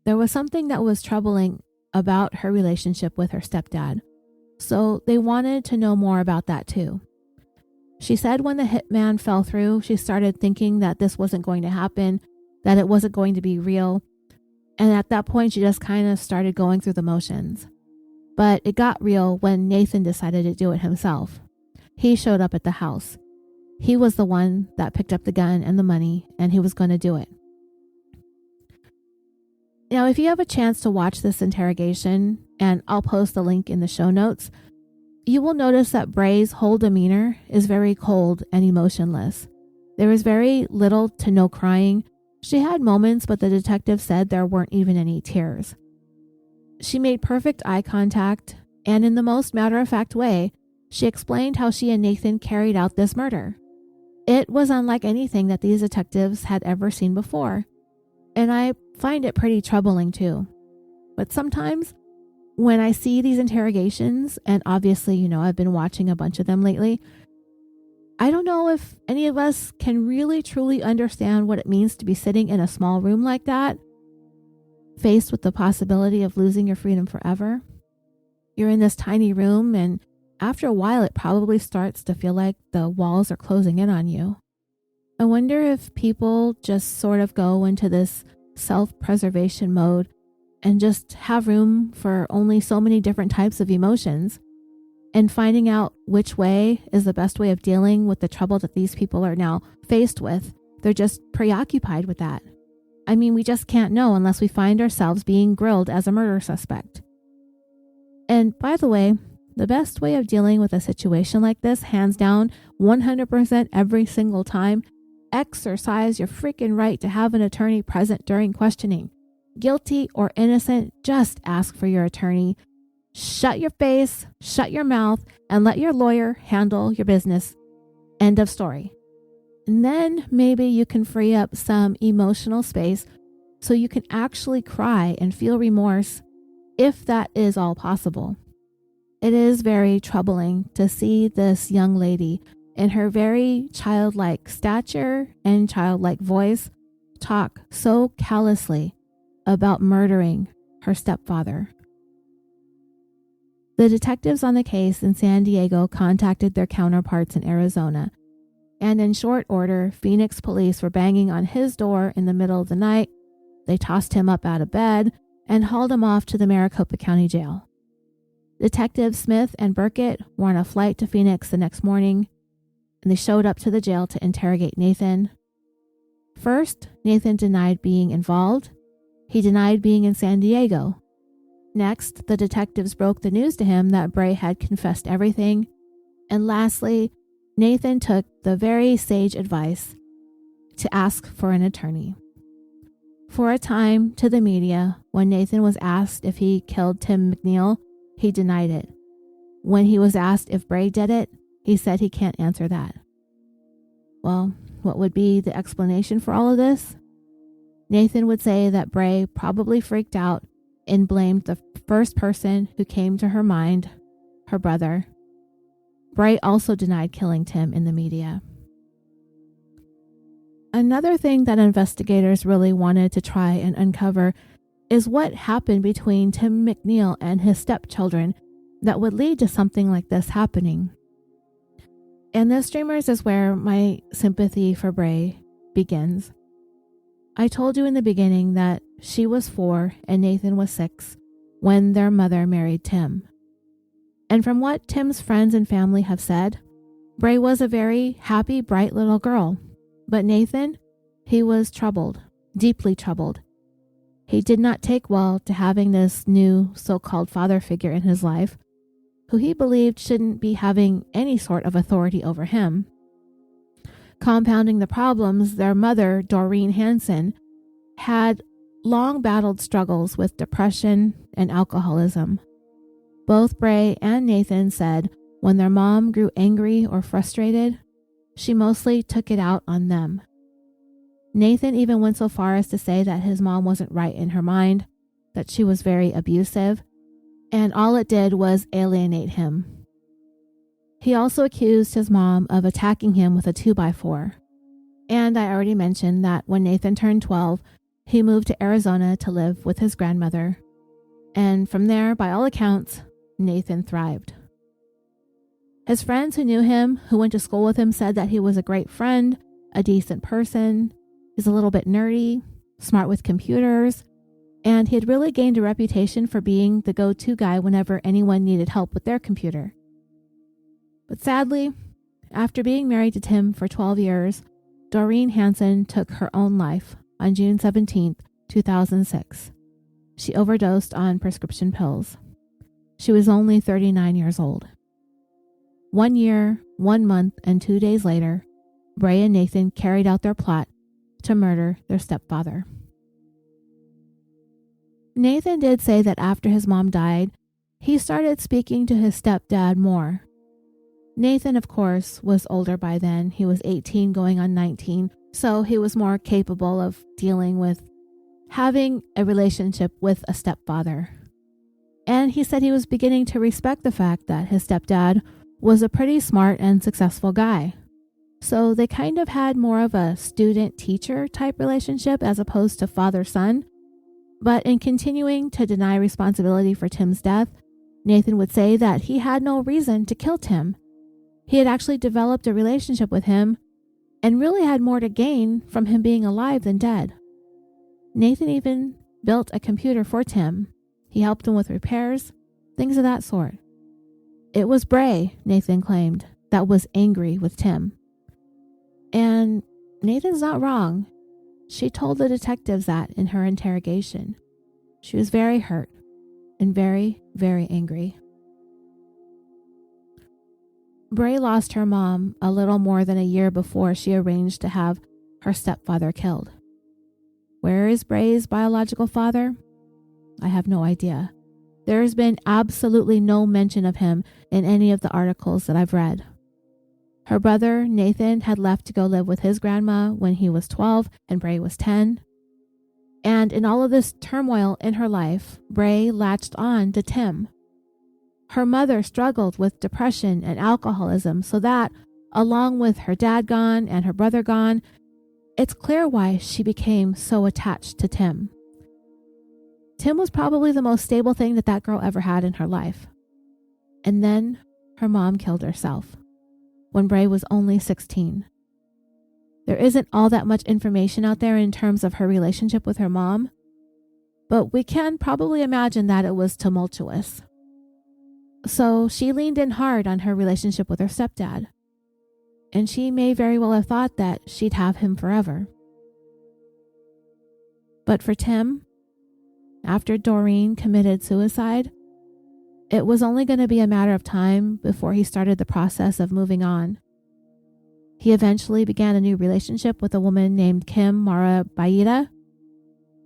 A: There was something that was troubling about her relationship with her stepdad, so they wanted to know more about that too. She said when the hitman fell through, she started thinking that this wasn't going to happen, that it wasn't going to be real, and at that point she just kind of started going through the motions. But it got real when Nathan decided to do it himself. He showed up at the house. he was the one that picked up the gun and the money, and he was going to do it. Now, if you have a chance to watch this interrogation, and I'll post the link in the show notes, you will notice that Bray's whole demeanor is very cold and emotionless. There was very little to no crying. She had moments, but the detective said there weren't even any tears. She made perfect eye contact, and in the most matter-of-fact way, she explained how she and Nathan carried out this murder. It was unlike anything that these detectives had ever seen before, and I find it pretty troubling too. But sometimes, when I see these interrogations, and obviously, I've been watching a bunch of them lately, I don't know if any of us can really truly understand what it means to be sitting in a small room like that, faced with the possibility of losing your freedom forever. You're in this tiny room, and after a while, it probably starts to feel like the walls are closing in on you. I wonder if people just sort of go into this self-preservation mode and just have room for only so many different types of emotions, and finding out which way is the best way of dealing with the trouble that these people are now faced with. They're just preoccupied with that. I mean, we just can't know unless we find ourselves being grilled as a murder suspect. And by the way, the best way of dealing with a situation like this, hands down, 100% every single time, exercise your freaking right to have an attorney present during questioning. Guilty or innocent, just ask for your attorney. Shut your face, shut your mouth, and let your lawyer handle your business. End of story. And then maybe you can free up some emotional space so you can actually cry and feel remorse, if that is all possible. It is very troubling to see this young lady in her very childlike stature and childlike voice talk so callously about murdering her stepfather. The detectives on the case in San Diego contacted their counterparts in Arizona, and in short order, Phoenix police were banging on his door in the middle of the night. They tossed him up out of bed and hauled him off to the Maricopa County Jail. Detectives Smith and Burkett were on a flight to Phoenix the next morning, and they showed up to the jail to interrogate Nathan. First, Nathan denied being involved. He denied being in San Diego. Next, the detectives broke the news to him that Bray had confessed everything. And lastly, Nathan took the very sage advice to ask for an attorney. For a time, to the media, when Nathan was asked if he killed Tim McNeil, he denied it. When he was asked if Bray did it, he said he can't answer that. Well, what would be the explanation for all of this? Nathan would say that Bray probably freaked out and blamed the first person who came to her mind, her brother. Bray also denied killing Tim in the media. Another thing that investigators really wanted to try and uncover is what happened between Tim McNeil and his stepchildren that would lead to something like this happening. And this, dreamers, is where my sympathy for Bray begins. I told you in the beginning that she was 4 and Nathan was 6 when their mother married Tim. And from what Tim's friends and family have said, Bray was a very happy, bright little girl. But Nathan, he was troubled, deeply troubled. He did not take well to having this new so-called father figure in his life, who he believed shouldn't be having any sort of authority over him. Compounding the problems, their mother, Doreen Hansen, had long battled struggles with depression and alcoholism. Both Bray and Nathan said when their mom grew angry or frustrated, she mostly took it out on them. Nathan even went so far as to say that his mom wasn't right in her mind, that she was very abusive, and all it did was alienate him. He also accused his mom of attacking him with a 2x4. And I already mentioned that when Nathan turned 12, he moved to Arizona to live with his grandmother. And from there, by all accounts, Nathan thrived. His friends who knew him, who went to school with him, said that he was a great friend, a decent person, he's a little bit nerdy, smart with computers, and he had really gained a reputation for being the go-to guy whenever anyone needed help with their computer. But sadly, after being married to Tim for 12 years, Doreen Hansen took her own life on June 17, 2006. She overdosed on prescription pills. She was only 39 years old. 1 year, 1 month, and 2 days later, Bray and Nathan carried out their plot to murder their stepfather. Nathan did say that after his mom died, he started speaking to his stepdad more. Nathan, of course, was older by then. He was 18 going on 19, so he was more capable of dealing with having a relationship with a stepfather. And he said he was beginning to respect the fact that his stepdad was a pretty smart and successful guy. So they kind of had more of a student-teacher type relationship as opposed to father-son. But in continuing to deny responsibility for Tim's death, Nathan would say that he had no reason to kill Tim. He had actually developed a relationship with him and really had more to gain from him being alive than dead. Nathan even built a computer for Tim. He helped him with repairs, things of that sort. It was Bray, Nathan claimed, that was angry with Tim. And Nathan's not wrong. She told the detectives that in her interrogation. She was very hurt and very, very angry. Bray lost her mom a little more than a year before she arranged to have her stepfather killed. Where is Bray's biological father? I have no idea. There has been absolutely no mention of him in any of the articles that I've read. Her brother, Nathan, had left to go live with his grandma when he was 12 and Bray was 10. And in all of this turmoil in her life, Bray latched on to Tim. Her mother struggled with depression and alcoholism, so that, along with her dad gone and her brother gone, it's clear why she became so attached to Tim. Tim was probably the most stable thing that girl ever had in her life. And then her mom killed herself when Bray was only 16. There isn't all that much information out there in terms of her relationship with her mom, but we can probably imagine that it was tumultuous. So she leaned in hard on her relationship with her stepdad, and she may very well have thought that she'd have him forever. But for Tim, after Doreen committed suicide, it was only going to be a matter of time before he started the process of moving on. He eventually began a new relationship with a woman named Kim Mara Baida.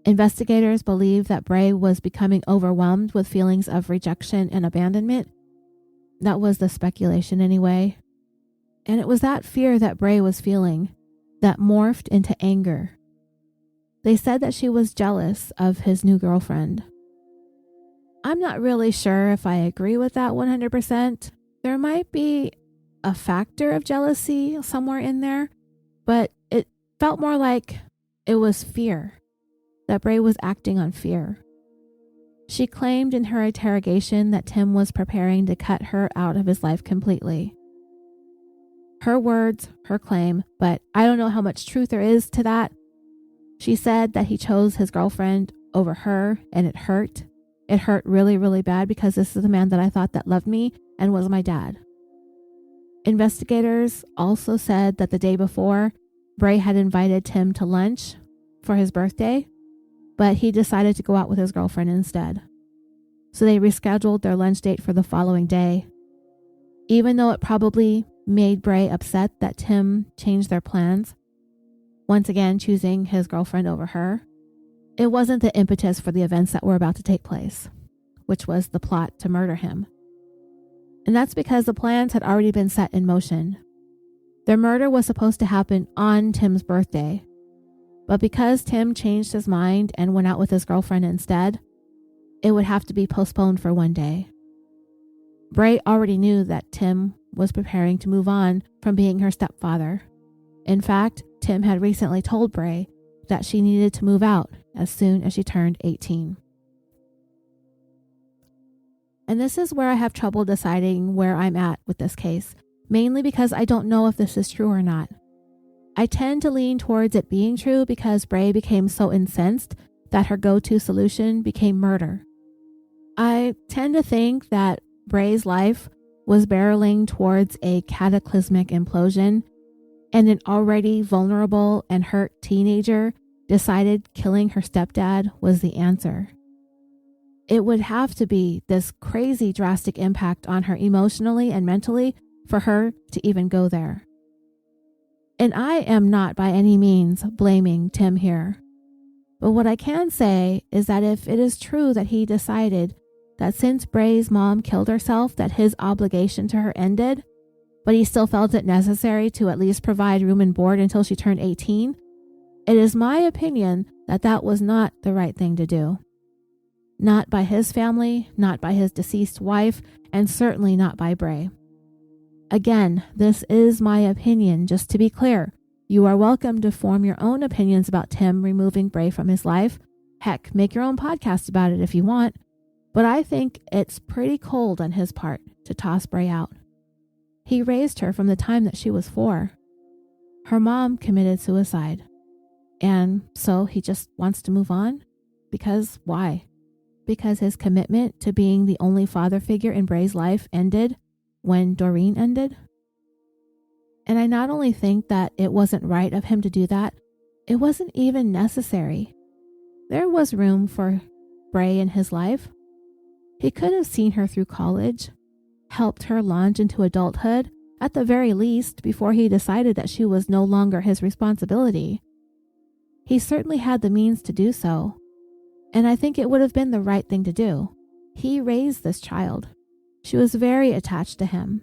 A: Investigators believe that Bray was becoming overwhelmed with feelings of rejection and abandonment. That was the speculation anyway. And it was that fear that Bray was feeling that morphed into anger. They said that she was jealous of his new girlfriend. I'm not really sure if I agree with that 100%. There might be a factor of jealousy somewhere in there, but it felt more like it was fear, that Bray was acting on fear. She claimed in her interrogation that Tim was preparing to cut her out of his life completely. Her words, her claim, but I don't know how much truth there is to that. She said that he chose his girlfriend over her, and it hurt. It hurt really, really bad because this is the man that I thought that loved me and was my dad. Investigators also said that the day before, Bray had invited Tim to lunch for his birthday, but he decided to go out with his girlfriend instead. So they rescheduled their lunch date for the following day. Even though it probably made Bray upset that Tim changed their plans, once again choosing his girlfriend over her, it wasn't the impetus for the events that were about to take place, which was the plot to murder him. And that's because the plans had already been set in motion. Their murder was supposed to happen on Tim's birthday, but because Tim changed his mind and went out with his girlfriend instead, it would have to be postponed for one day. Bray already knew that Tim was preparing to move on from being her stepfather. In fact, Tim had recently told Bray that she needed to move out as soon as she turned 18. And this is where I have trouble deciding where I'm at with this case, mainly because I don't know if this is true or not. I tend to lean towards it being true because Bray became so incensed that her go-to solution became murder. I tend to think that Bray's life was barreling towards a cataclysmic implosion, and an already vulnerable and hurt teenager decided killing her stepdad was the answer. It would have to be this crazy drastic impact on her emotionally and mentally for her to even go there. And I am not by any means blaming Tim here. But what I can say is that if it is true that he decided that since Bray's mom killed herself that his obligation to her ended, but he still felt it necessary to at least provide room and board until she turned 18, it is my opinion that that was not the right thing to do. Not by his family, not by his deceased wife, and certainly not by Bray. Again, this is my opinion, just to be clear. You are welcome to form your own opinions about Tim removing Bray from his life. Heck, make your own podcast about it if you want. But I think it's pretty cold on his part to toss Bray out. He raised her from the time that she was 4. Her mom committed suicide. And so he just wants to move on? Because why? Because his commitment to being the only father figure in Bray's life ended when Doreen ended? And I not only think that it wasn't right of him to do that, it wasn't even necessary. There was room for Bray in his life. He could have seen her through college, helped her launch into adulthood, at the very least, before he decided that she was no longer his responsibility. He certainly had the means to do so, and I think it would have been the right thing to do. He raised this child. She was very attached to him.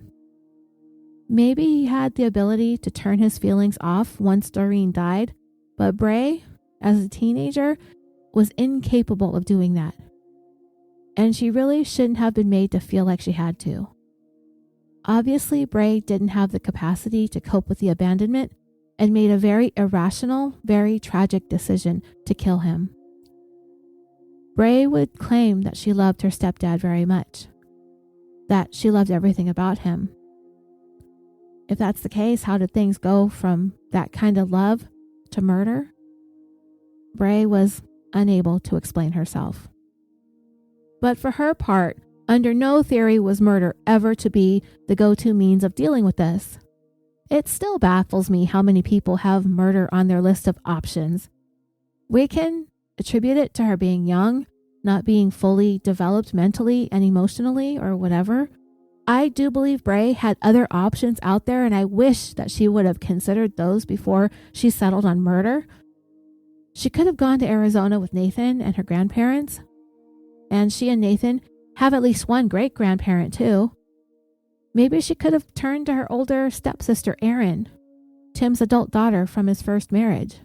A: Maybe he had the ability to turn his feelings off once Doreen died, but Bray, as a teenager, was incapable of doing that. And she really shouldn't have been made to feel like she had to. Obviously, Bray didn't have the capacity to cope with the abandonment and made a very irrational, very tragic decision to kill him. Bray would claim that she loved her stepdad very much, that she loved everything about him. If that's the case, how did things go from that kind of love to murder? Bray was unable to explain herself. But for her part, under no theory was murder ever to be the go-to means of dealing with this. It still baffles me how many people have murder on their list of options. We can attribute it to her being young, not being fully developed mentally and emotionally or whatever. I do believe Bray had other options out there, and I wish that she would have considered those before she settled on murder. She could have gone to Arizona with Nathan and her grandparents, and she and Nathan have at least one great-grandparent too. Maybe she could have turned to her older stepsister, Erin, Tim's adult daughter from his first marriage.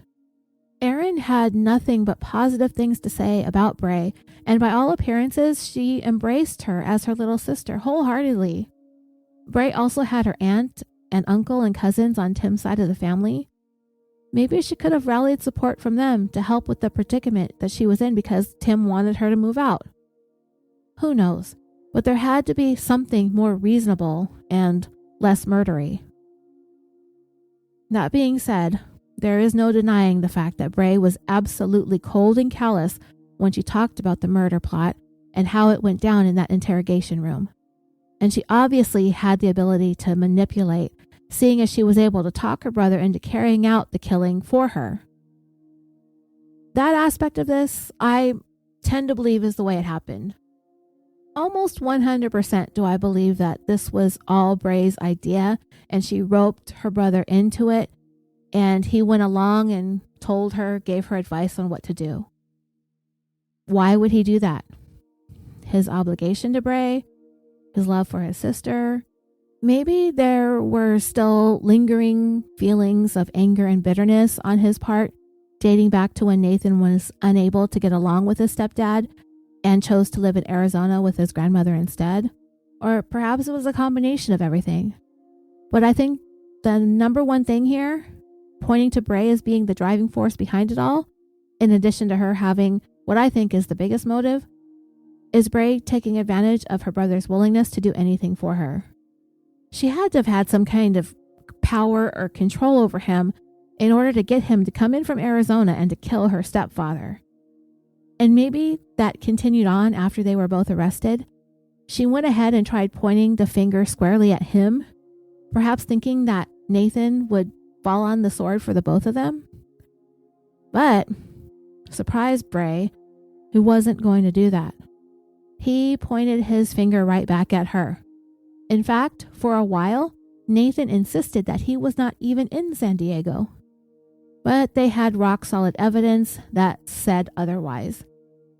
A: Erin had nothing but positive things to say about Bray, and by all appearances, she embraced her as her little sister wholeheartedly. Bray also had her aunt and uncle and cousins on Tim's side of the family. Maybe she could have rallied support from them to help with the predicament that she was in because Tim wanted her to move out. Who knows? But there had to be something more reasonable and less murdery. That being said, there is no denying the fact that Bray was absolutely cold and callous when she talked about the murder plot and how it went down in that interrogation room. And she obviously had the ability to manipulate, seeing as she was able to talk her brother into carrying out the killing for her. That aspect of this, I tend to believe is the way it happened. Almost 100% do I believe that this was all Bray's idea and she roped her brother into it, and he went along and told her, gave her advice on what to do. Why would he do that? His obligation to Bray, his love for his sister. Maybe there were still lingering feelings of anger and bitterness on his part, dating back to when Nathan was unable to get along with his stepdad and chose to live in Arizona with his grandmother instead. Or perhaps it was a combination of everything. But I think the number one thing here, pointing to Bray as being the driving force behind it all, in addition to her having what I think is the biggest motive, is Bray taking advantage of her brother's willingness to do anything for her. She had to have had some kind of power or control over him in order to get him to come in from Arizona and to kill her stepfather. And maybe that continued on after they were both arrested. She went ahead and tried pointing the finger squarely at him, perhaps thinking that Nathan would fall on the sword for the both of them. But surprised Bray, who wasn't going to do that. He pointed his finger right back at her. In fact, for a while, Nathan insisted that he was not even in San Diego. But they had rock-solid evidence that said otherwise.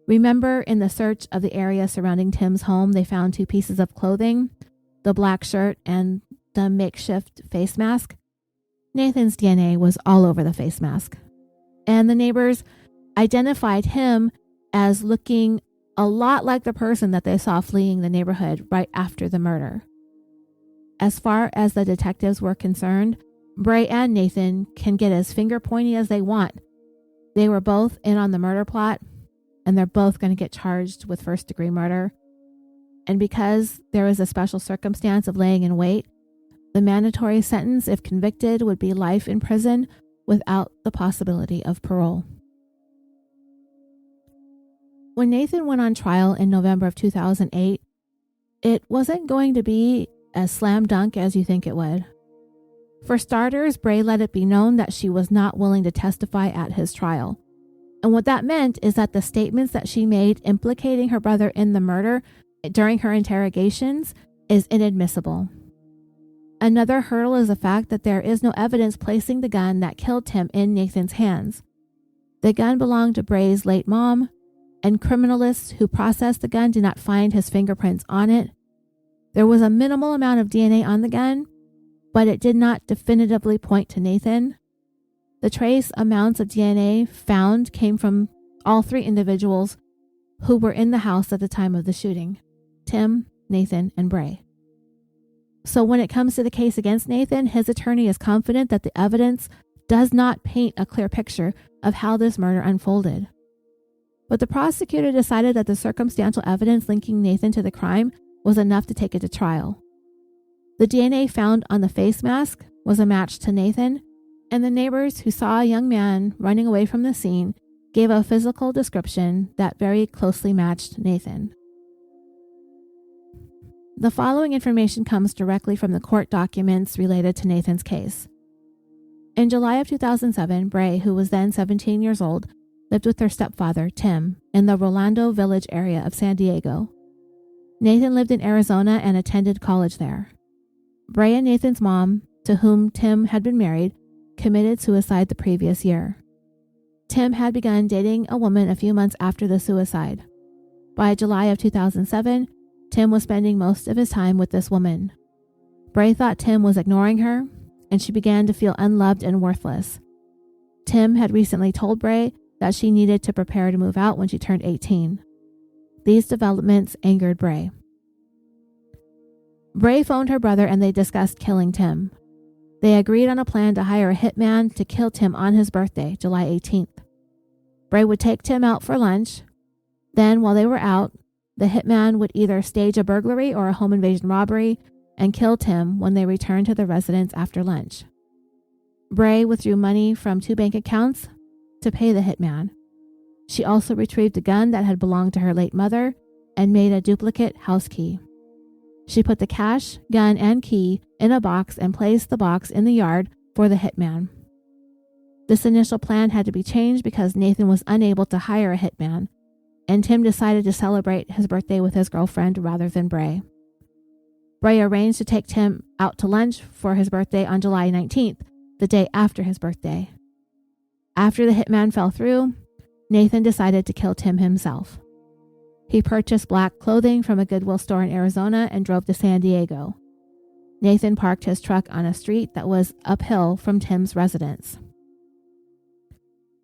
A: Remember, in the search of the area surrounding Tim's home, they found 2 pieces of clothing, the black shirt and the makeshift face mask? Nathan's DNA was all over the face mask. And the neighbors identified him as looking a lot like the person that they saw fleeing the neighborhood right after the murder. As far as the detectives were concerned, Bray and Nathan can get as finger pointy as they want. They were both in on the murder plot, and they're both going to get charged with first-degree murder. And because there is a special circumstance of laying in wait, the mandatory sentence, if convicted, would be life in prison without the possibility of parole. When Nathan went on trial in November of 2008, it wasn't going to be as slam dunk as you think it would. For starters, Bray let it be known that she was not willing to testify at his trial. And what that meant is that the statements that she made implicating her brother in the murder during her interrogations is inadmissible. Another hurdle is the fact that there is no evidence placing the gun that killed Tim in Nathan's hands. The gun belonged to Bray's late mom, and criminalists who processed the gun did not find his fingerprints on it. There was a minimal amount of DNA on the gun, but it did not definitively point to Nathan. The trace amounts of DNA found came from all 3 individuals who were in the house at the time of the shooting: Tim, Nathan, and Bray. So when it comes to the case against Nathan, his attorney is confident that the evidence does not paint a clear picture of how this murder unfolded. But the prosecutor decided that the circumstantial evidence linking Nathan to the crime was enough to take it to trial. The DNA found on the face mask was a match to Nathan, and the neighbors who saw a young man running away from the scene gave a physical description that very closely matched Nathan. The following information comes directly from the court documents related to Nathan's case. In July of 2007, Bray, who was then 17 years old, lived with her stepfather, Tim, in the Rolando Village area of San Diego. Nathan lived in Arizona and attended college there. Bray and Nathan's mom, to whom Tim had been married, committed suicide the previous year. Tim had begun dating a woman a few months after the suicide. By July of 2007, Tim was spending most of his time with this woman. Bray thought Tim was ignoring her, and she began to feel unloved and worthless. Tim had recently told Bray that she needed to prepare to move out when she turned 18. These developments angered Bray. Bray phoned her brother and they discussed killing Tim. They agreed on a plan to hire a hitman to kill Tim on his birthday, July 18th. Bray would take Tim out for lunch. Then, while they were out, the hitman would either stage a burglary or a home invasion robbery and kill Tim when they returned to the residence after lunch. Bray withdrew money from 2 bank accounts to pay the hitman. She also retrieved a gun that had belonged to her late mother and made a duplicate house key. She put the cash, gun, and key in a box and placed the box in the yard for the hitman. This initial plan had to be changed because Nathan was unable to hire a hitman, and Tim decided to celebrate his birthday with his girlfriend rather than Bray. Bray arranged to take Tim out to lunch for his birthday on July 19th, the day after his birthday. After the hitman fell through, Nathan decided to kill Tim himself. He purchased black clothing from a Goodwill store in Arizona and drove to San Diego. Nathan parked his truck on a street that was uphill from Tim's residence.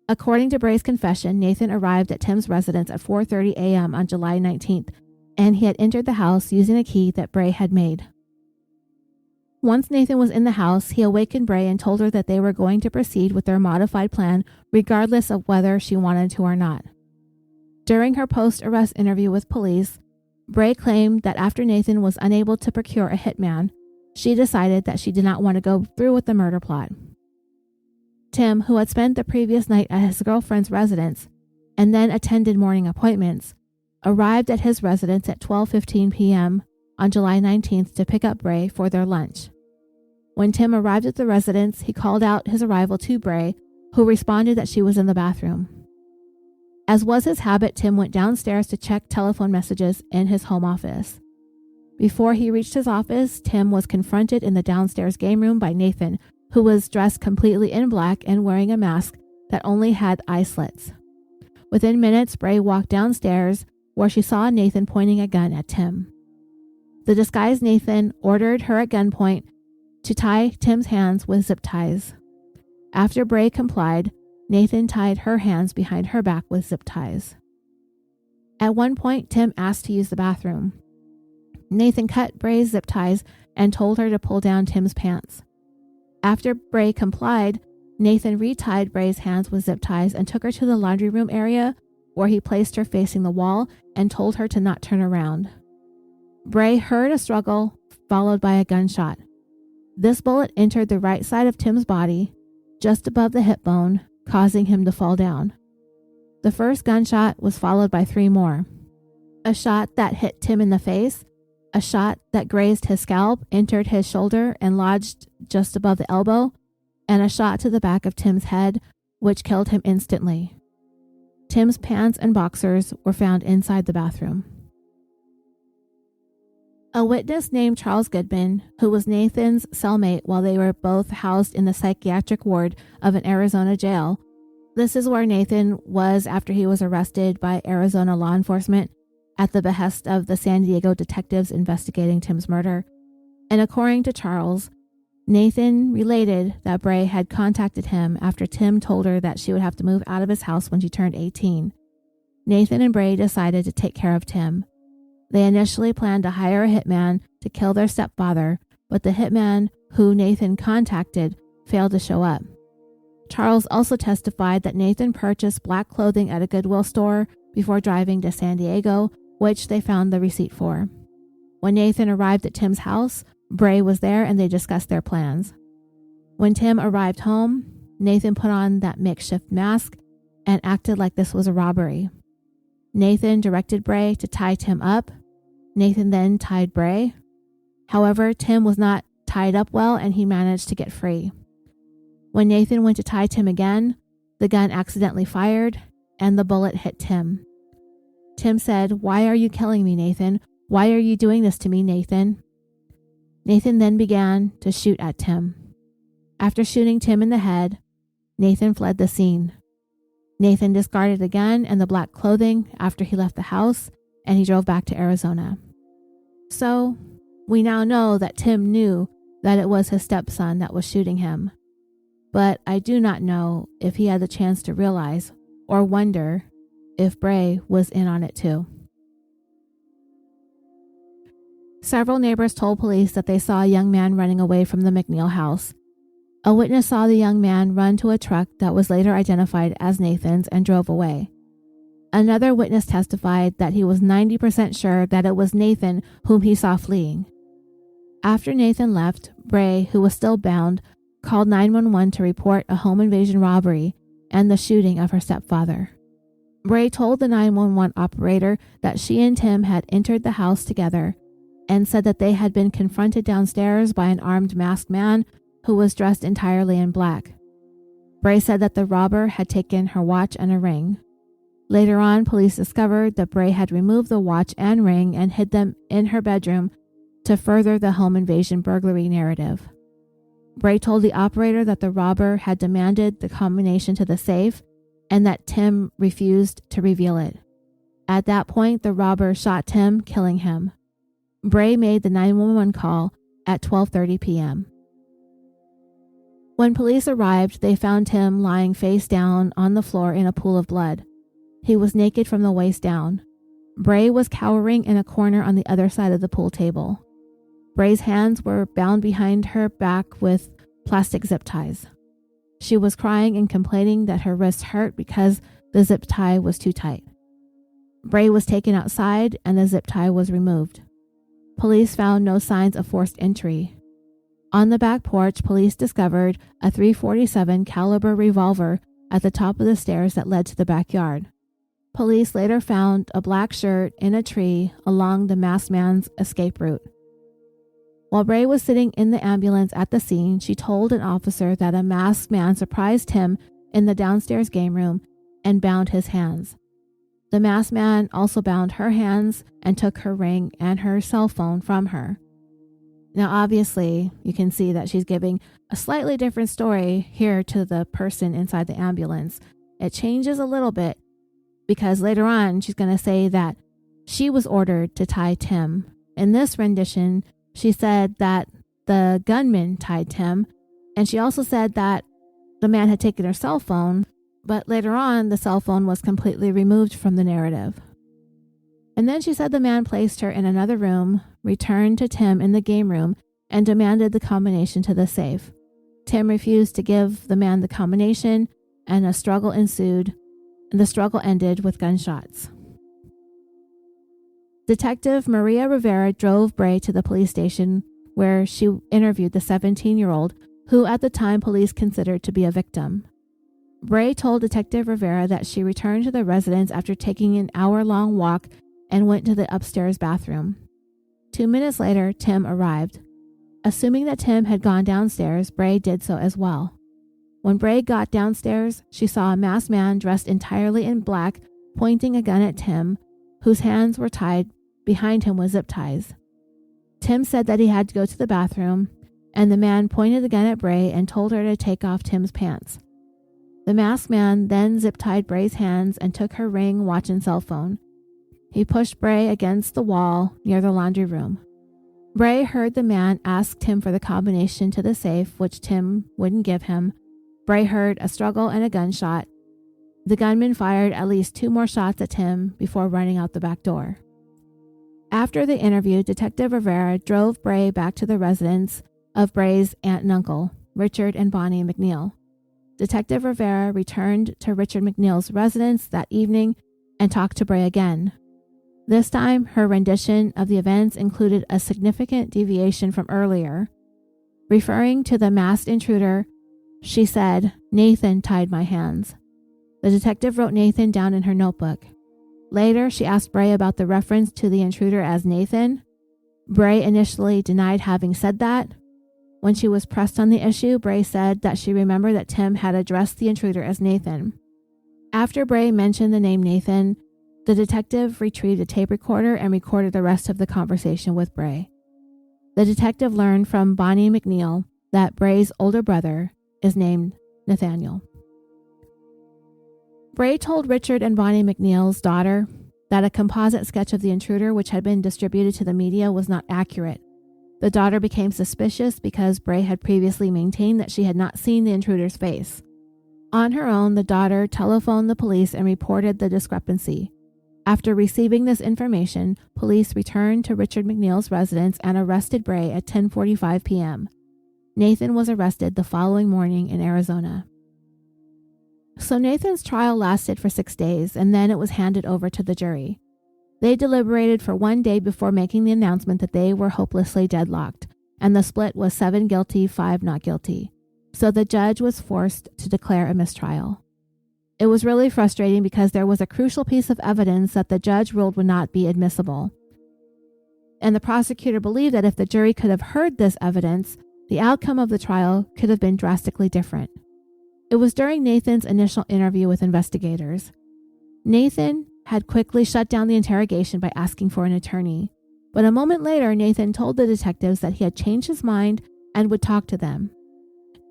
A: According to Bray's confession, Nathan arrived at Tim's residence at 4:30 a.m. on July 19th, and he had entered the house using a key that Bray had made. Once Nathan was in the house, he awakened Bray and told her that they were going to proceed with their modified plan regardless of whether she wanted to or not. During her post-arrest interview with police, Bray claimed that after Nathan was unable to procure a hitman, she decided that she did not want to go through with the murder plot. Tim, who had spent the previous night at his girlfriend's residence and then attended morning appointments, arrived at his residence at 12:15 p.m. on July 19th to pick up Bray for their lunch. When Tim arrived at the residence, he called out his arrival to Bray, who responded that she was in the bathroom. As was his habit, Tim went downstairs to check telephone messages in his home office. Before he reached his office, Tim was confronted in the downstairs game room by Nathan, who was dressed completely in black and wearing a mask that only had eye slits. Within minutes, Bray walked downstairs, where she saw Nathan pointing a gun at Tim. The disguised Nathan ordered her at gunpoint to tie Tim's hands with zip ties. After Bray complied, Nathan tied her hands behind her back with zip ties. At one point, Tim asked to use the bathroom. Nathan cut Bray's zip ties and told her to pull down Tim's pants. After Bray complied, Nathan retied Bray's hands with zip ties and took her to the laundry room area, where he placed her facing the wall and told her to not turn around. Bray heard a struggle, followed by a gunshot. This bullet entered the right side of Tim's body, just above the hip bone, causing him to fall down. The first gunshot was followed by 3 more. A shot that hit Tim in the face, a shot that grazed his scalp, entered his shoulder and lodged just above the elbow, and a shot to the back of Tim's head, which killed him instantly. Tim's pants and boxers were found inside the bathroom. A witness named Charles Goodman, who was Nathan's cellmate while they were both housed in the psychiatric ward of an Arizona jail. This is where Nathan was after he was arrested by Arizona law enforcement at the behest of the San Diego detectives investigating Tim's murder. And according to Charles, Nathan related that Bray had contacted him after Tim told her that she would have to move out of his house when she turned 18. Nathan and Bray decided to take care of Tim. They initially planned to hire a hitman to kill their stepfather, but the hitman who Nathan contacted failed to show up. Charles also testified that Nathan purchased black clothing at a Goodwill store before driving to San Diego, which they found the receipt for. When Nathan arrived at Tim's house, Bray was there and they discussed their plans. When Tim arrived home, Nathan put on that makeshift mask and acted like this was a robbery. Nathan directed Bray to tie Tim up. Nathan then tied Bray. However, Tim was not tied up well and he managed to get free. When Nathan went to tie Tim again, the gun accidentally fired and the bullet hit Tim. Tim said, "Why are you killing me, Nathan? Why are you doing this to me, Nathan?" Nathan then began to shoot at Tim. After shooting Tim in the head, Nathan fled the scene. Nathan discarded the gun and the black clothing after he left the house, and he drove back to Arizona. So, we now know that Tim knew that it was his stepson that was shooting him. But I do not know if he had the chance to realize or wonder if Bray was in on it too. Several neighbors told police that they saw a young man running away from the McNeil house. A witness saw the young man run to a truck that was later identified as Nathan's and drove away. Another witness testified that he was 90% sure that it was Nathan whom he saw fleeing. After Nathan left, Bray, who was still bound, called 911 to report a home invasion robbery and the shooting of her stepfather. Bray told the 911 operator that she and Tim had entered the house together and said that they had been confronted downstairs by an armed masked man who was dressed entirely in black. Bray said that the robber had taken her watch and a ring. Later on, police discovered that Bray had removed the watch and ring and hid them in her bedroom to further the home invasion burglary narrative. Bray told the operator that the robber had demanded the combination to the safe and that Tim refused to reveal it. At that point, the robber shot Tim, killing him. Bray made the 911 call at 12:30 p.m. When police arrived, they found Tim lying face down on the floor in a pool of blood. He was naked from the waist down. Bray was cowering in a corner on the other side of the pool table. Bray's hands were bound behind her back with plastic zip ties. She was crying and complaining that her wrists hurt because the zip tie was too tight. Bray was taken outside and the zip tie was removed. Police found no signs of forced entry. On the back porch, police discovered a .347 caliber revolver at the top of the stairs that led to the backyard. Police later found a black shirt in a tree along the masked man's escape route. While Bray was sitting in the ambulance at the scene, she told an officer that a masked man surprised him in the downstairs game room and bound his hands. The masked man also bound her hands and took her ring and her cell phone from her. Now, obviously, you can see that she's giving a slightly different story here to the person inside the ambulance. It changes a little bit because later on, she's going to say that she was ordered to tie Tim. In this rendition, she said that the gunman tied Tim, and she also said that the man had taken her cell phone, but later on, the cell phone was completely removed from the narrative. And then she said the man placed her in another room, returned to Tim in the game room, and demanded the combination to the safe. Tim refused to give the man the combination, and a struggle ensued. The struggle ended with gunshots. Detective Maria Rivera drove Bray to the police station where she interviewed the 17-year-old, who at the time police considered to be a victim. Bray told Detective Rivera that she returned to the residence after taking an hour-long walk and went to the upstairs bathroom. 2 minutes later, Tim arrived. Assuming that Tim had gone downstairs, Bray did so as well. When Bray got downstairs, she saw a masked man dressed entirely in black pointing a gun at Tim, whose hands were tied behind him with zip ties. Tim said that he had to go to the bathroom, and the man pointed the gun at Bray and told her to take off Tim's pants. The masked man then zip-tied Bray's hands and took her ring, watch, and cell phone. He pushed Bray against the wall near the laundry room. Bray heard the man ask Tim for the combination to the safe, which Tim wouldn't give him. Bray heard a struggle and a gunshot. The gunman fired at least 2 more shots at Tim before running out the back door. After the interview, Detective Rivera drove Bray back to the residence of Bray's aunt and uncle, Richard and Bonnie McNeil. Detective Rivera returned to Richard McNeil's residence that evening and talked to Bray again. This time, her rendition of the events included a significant deviation from earlier. Referring to the masked intruder, she said, "Nathan tied my hands." The detective wrote Nathan down in her notebook. Later, she asked Bray about the reference to the intruder as Nathan. Bray initially denied having said that. When she was pressed on the issue, Bray said that she remembered that Tim had addressed the intruder as Nathan. After Bray mentioned the name Nathan, the detective retrieved a tape recorder and recorded the rest of the conversation with Bray. The detective learned from Bonnie McNeil that Bray's older brother is named Nathaniel. Bray told Richard and Bonnie McNeil's daughter that a composite sketch of the intruder which had been distributed to the media was not accurate. The daughter became suspicious because Bray had previously maintained that she had not seen the intruder's face. On her own, the daughter telephoned the police and reported the discrepancy. After receiving this information, police returned to Richard McNeil's residence and arrested Bray at 10:45 p.m. Nathan was arrested the following morning in Arizona. So Nathan's trial lasted for 6 days, and then it was handed over to the jury. They deliberated for 1 day before making the announcement that they were hopelessly deadlocked, and the split was 7 guilty, 5 not guilty. So the judge was forced to declare a mistrial. It was really frustrating because there was a crucial piece of evidence that the judge ruled would not be admissible. And the prosecutor believed that if the jury could have heard this evidence, the outcome of the trial could have been drastically different. It was during Nathan's initial interview with investigators. Nathan had quickly shut down the interrogation by asking for an attorney. But a moment later, Nathan told the detectives that he had changed his mind and would talk to them.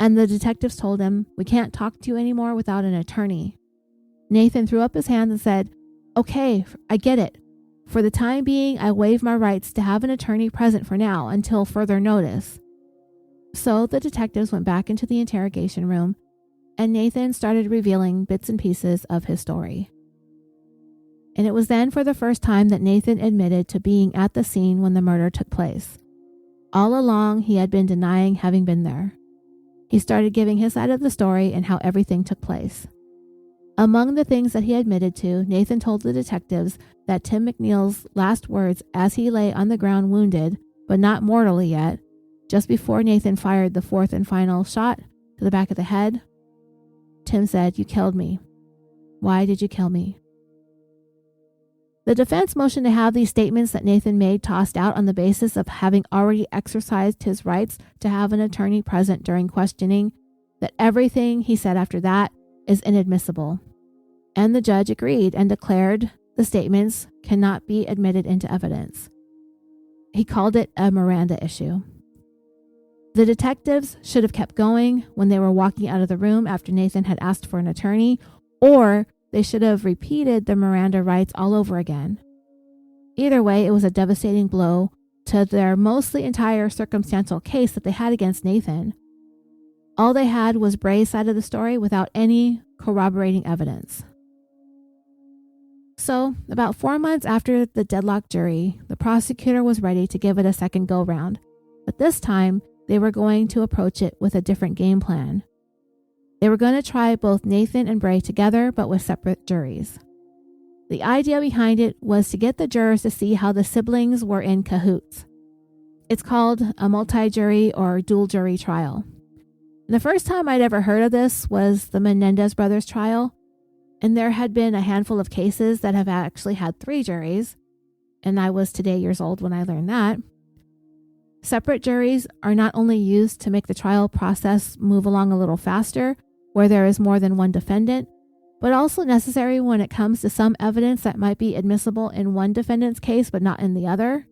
A: And the detectives told him, "We can't talk to you anymore without an attorney." Nathan threw up his hands and said, "Okay, I get it. For the time being, I waive my rights to have an attorney present for now until further notice." So the detectives went back into the interrogation room, and Nathan started revealing bits and pieces of his story. And it was then for the first time that Nathan admitted to being at the scene when the murder took place. All along, he had been denying having been there. He started giving his side of the story and how everything took place. Among the things that he admitted to, Nathan told the detectives that Tim McNeil's last words as he lay on the ground wounded, but not mortally yet, just before Nathan fired the 4th and final shot to the back of the head, Tim said, "You killed me. Why did you kill me?" The defense motioned to have these statements that Nathan made tossed out on the basis of having already exercised his rights to have an attorney present during questioning, that everything he said after that is inadmissible. And the judge agreed and declared the statements cannot be admitted into evidence. He called it a Miranda issue. The detectives should have kept going when they were walking out of the room after Nathan had asked for an attorney, or they should have repeated the Miranda rights all over again. Either way, it was a devastating blow to their mostly entire circumstantial case that they had against Nathan. All they had was Bray's side of the story without any corroborating evidence. So, about 4 months after the deadlocked jury, the prosecutor was ready to give it a second go-round, but this time they were going to approach it with a different game plan. They were going to try both Nathan and Bray together, but with separate juries. The idea behind it was to get the jurors to see how the siblings were in cahoots. It's called a multi-jury or dual jury trial. And the first time I'd ever heard of this was the Menendez brothers trial, and there had been a handful of cases that have actually had 3 juries, and I was today years old when I learned that. Separate juries are not only used to make the trial process move along a little faster, where there is more than one defendant, but also necessary when it comes to some evidence that might be admissible in one defendant's case but not in the other.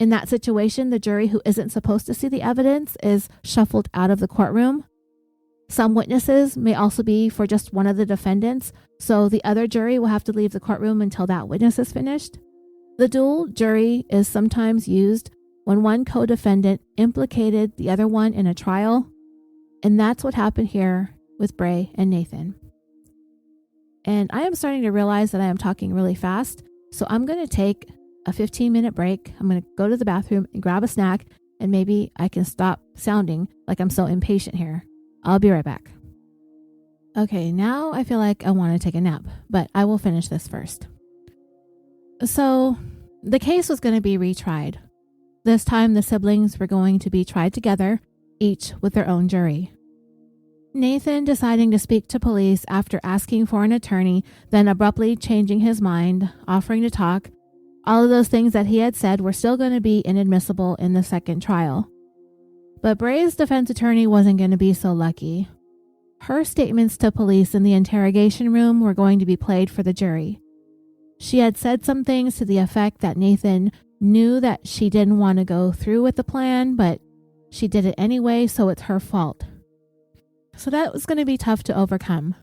A: In that situation, the jury who isn't supposed to see the evidence is shuffled out of the courtroom. Some witnesses may also be for just one of the defendants, so the other jury will have to leave the courtroom until that witness is finished. The dual jury is sometimes used when one co-defendant implicated the other one in a trial, and that's what happened here with Bray and Nathan. And I am starting to realize that I am talking really fast, so I'm going to take a 15-minute break. I'm going to go to the bathroom and grab a snack, and maybe I can stop sounding like I'm so impatient here. I'll be right back. Okay, now I feel like I want to take a nap, but I will finish this first. So, the case was going to be retried. This time, the siblings were going to be tried together, each with their own jury. Nathan deciding to speak to police after asking for an attorney, then abruptly changing his mind, offering to talk. All of those things that he had said were still going to be inadmissible in the second trial. But Bray's defense attorney wasn't going to be so lucky. Her statements to police in the interrogation room were going to be played for the jury. She had said some things to the effect that Nathan knew that she didn't want to go through with the plan, but she did it anyway, so it's her fault. So that was going to be tough to overcome.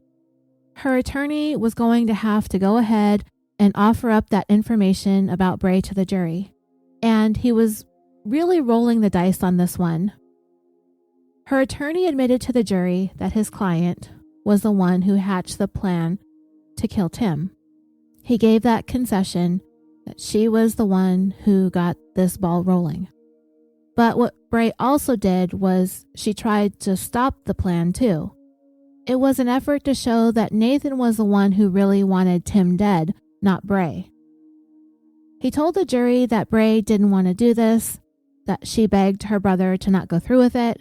A: Her attorney was going to have to go ahead and offer up that information about Bray to the jury, and he was really rolling the dice on this one. Her attorney admitted to the jury that his client was the one who hatched the plan to kill Tim. He gave that concession that she was the one who got this ball rolling. But what Bray also did was she tried to stop the plan too. It was an effort to show that Nathan was the one who really wanted Tim dead, not Bray. He told the jury that Bray didn't want to do this, that she begged her brother to not go through with it,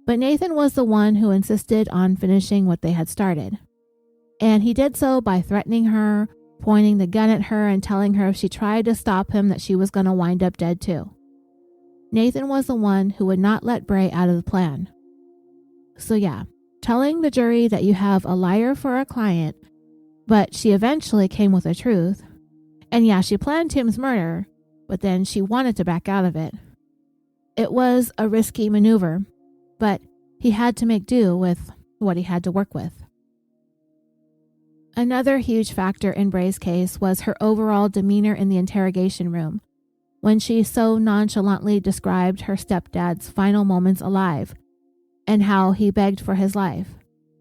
A: but Nathan was the one who insisted on finishing what they had started. And he did so by threatening her, pointing the gun at her, and telling her if she tried to stop him that she was going to wind up dead too. Nathan was the one who would not let Bray out of the plan. So yeah, telling the jury that you have a liar for a client, but she eventually came with the truth. And yeah, she planned Tim's murder, but then she wanted to back out of it. It was a risky maneuver, but he had to make do with what he had to work with. Another huge factor in Bray's case was her overall demeanor in the interrogation room, when she so nonchalantly described her stepdad's final moments alive and how he begged for his life.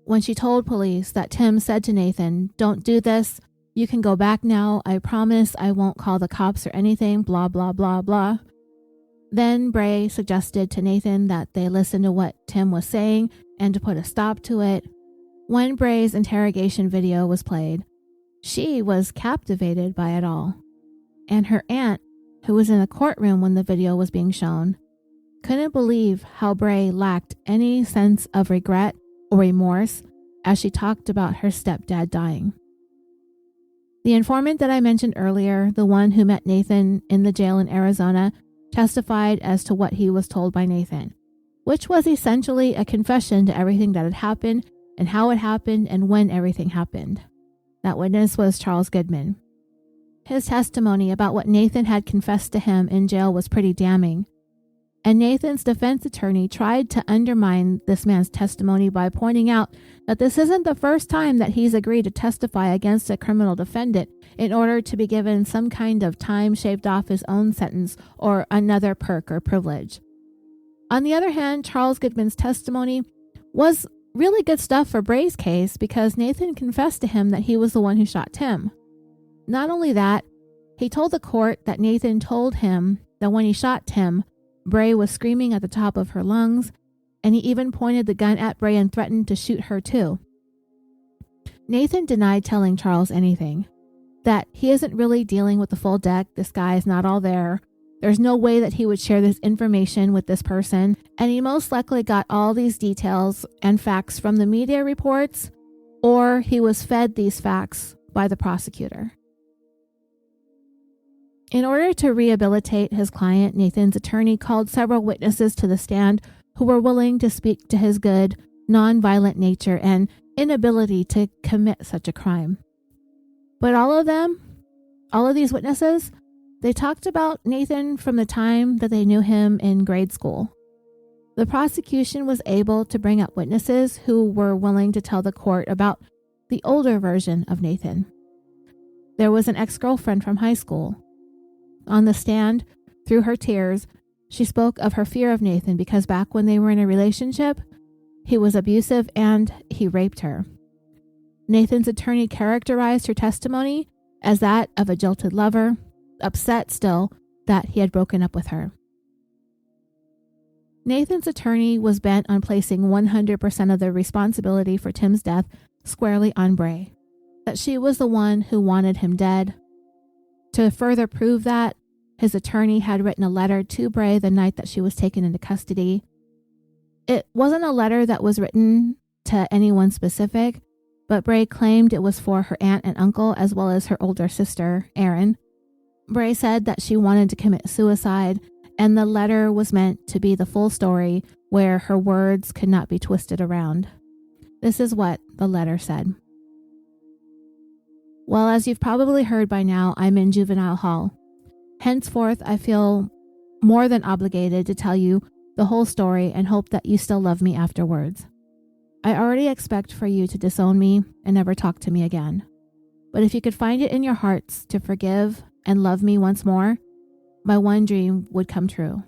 A: When she told police that Tim said to Nathan, "Don't do this, you can go back now, I promise I won't call the cops or anything, blah, blah, blah, blah." Then Bray suggested to Nathan that they listen to what Tim was saying and to put a stop to it. When Bray's interrogation video was played, she was captivated by it all. And her aunt, who was in the courtroom when the video was being shown, couldn't believe how Bray lacked any sense of regret or remorse as she talked about her stepdad dying. The informant that I mentioned earlier, the one who met Nathan in the jail in Arizona, testified as to what he was told by Nathan, which was essentially a confession to everything that had happened and how it happened and when everything happened. That witness was Charles Goodman. His testimony about what Nathan had confessed to him in jail was pretty damning, and Nathan's defense attorney tried to undermine this man's testimony by pointing out that this isn't the first time that he's agreed to testify against a criminal defendant in order to be given some kind of time shaved off his own sentence or another perk or privilege. On the other hand, Charles Goodman's testimony was really good stuff for Bray's case because Nathan confessed to him that he was the one who shot Tim. Not only that, he told the court that Nathan told him that when he shot Tim, Bray was screaming at the top of her lungs, and he even pointed the gun at Bray and threatened to shoot her too. Nathan denied telling Charles anything, that he isn't really dealing with the full deck, this guy is not all there, there's no way that he would share this information with this person, and he most likely got all these details and facts from the media reports, or he was fed these facts by the prosecutor. In order to rehabilitate his client, Nathan's attorney called several witnesses to the stand who were willing to speak to his good, non-violent nature and inability to commit such a crime. But all of these witnesses, they talked about Nathan from the time that they knew him in grade school. The prosecution was able to bring up witnesses who were willing to tell the court about the older version of Nathan. There was an ex-girlfriend from high school. On the stand, through her tears, she spoke of her fear of Nathan because back when they were in a relationship, he was abusive and he raped her. Nathan's attorney characterized her testimony as that of a jilted lover, upset still that he had broken up with her. Nathan's attorney was bent on placing 100% of the responsibility for Tim's death squarely on Bray, that she was the one who wanted him dead. To further prove that, his attorney had written a letter to Bray the night that she was taken into custody. It wasn't a letter that was written to anyone specific, but Bray claimed it was for her aunt and uncle as well as her older sister, Erin. Bray said that she wanted to commit suicide, and the letter was meant to be the full story where her words could not be twisted around. This is what the letter said. Well, as you've probably heard by now, I'm in juvenile hall. Henceforth, I feel more than obligated to tell you the whole story and hope that you still love me afterwards. I already expect for you to disown me and never talk to me again. But if you could find it in your hearts to forgive and love me once more, my one dream would come true.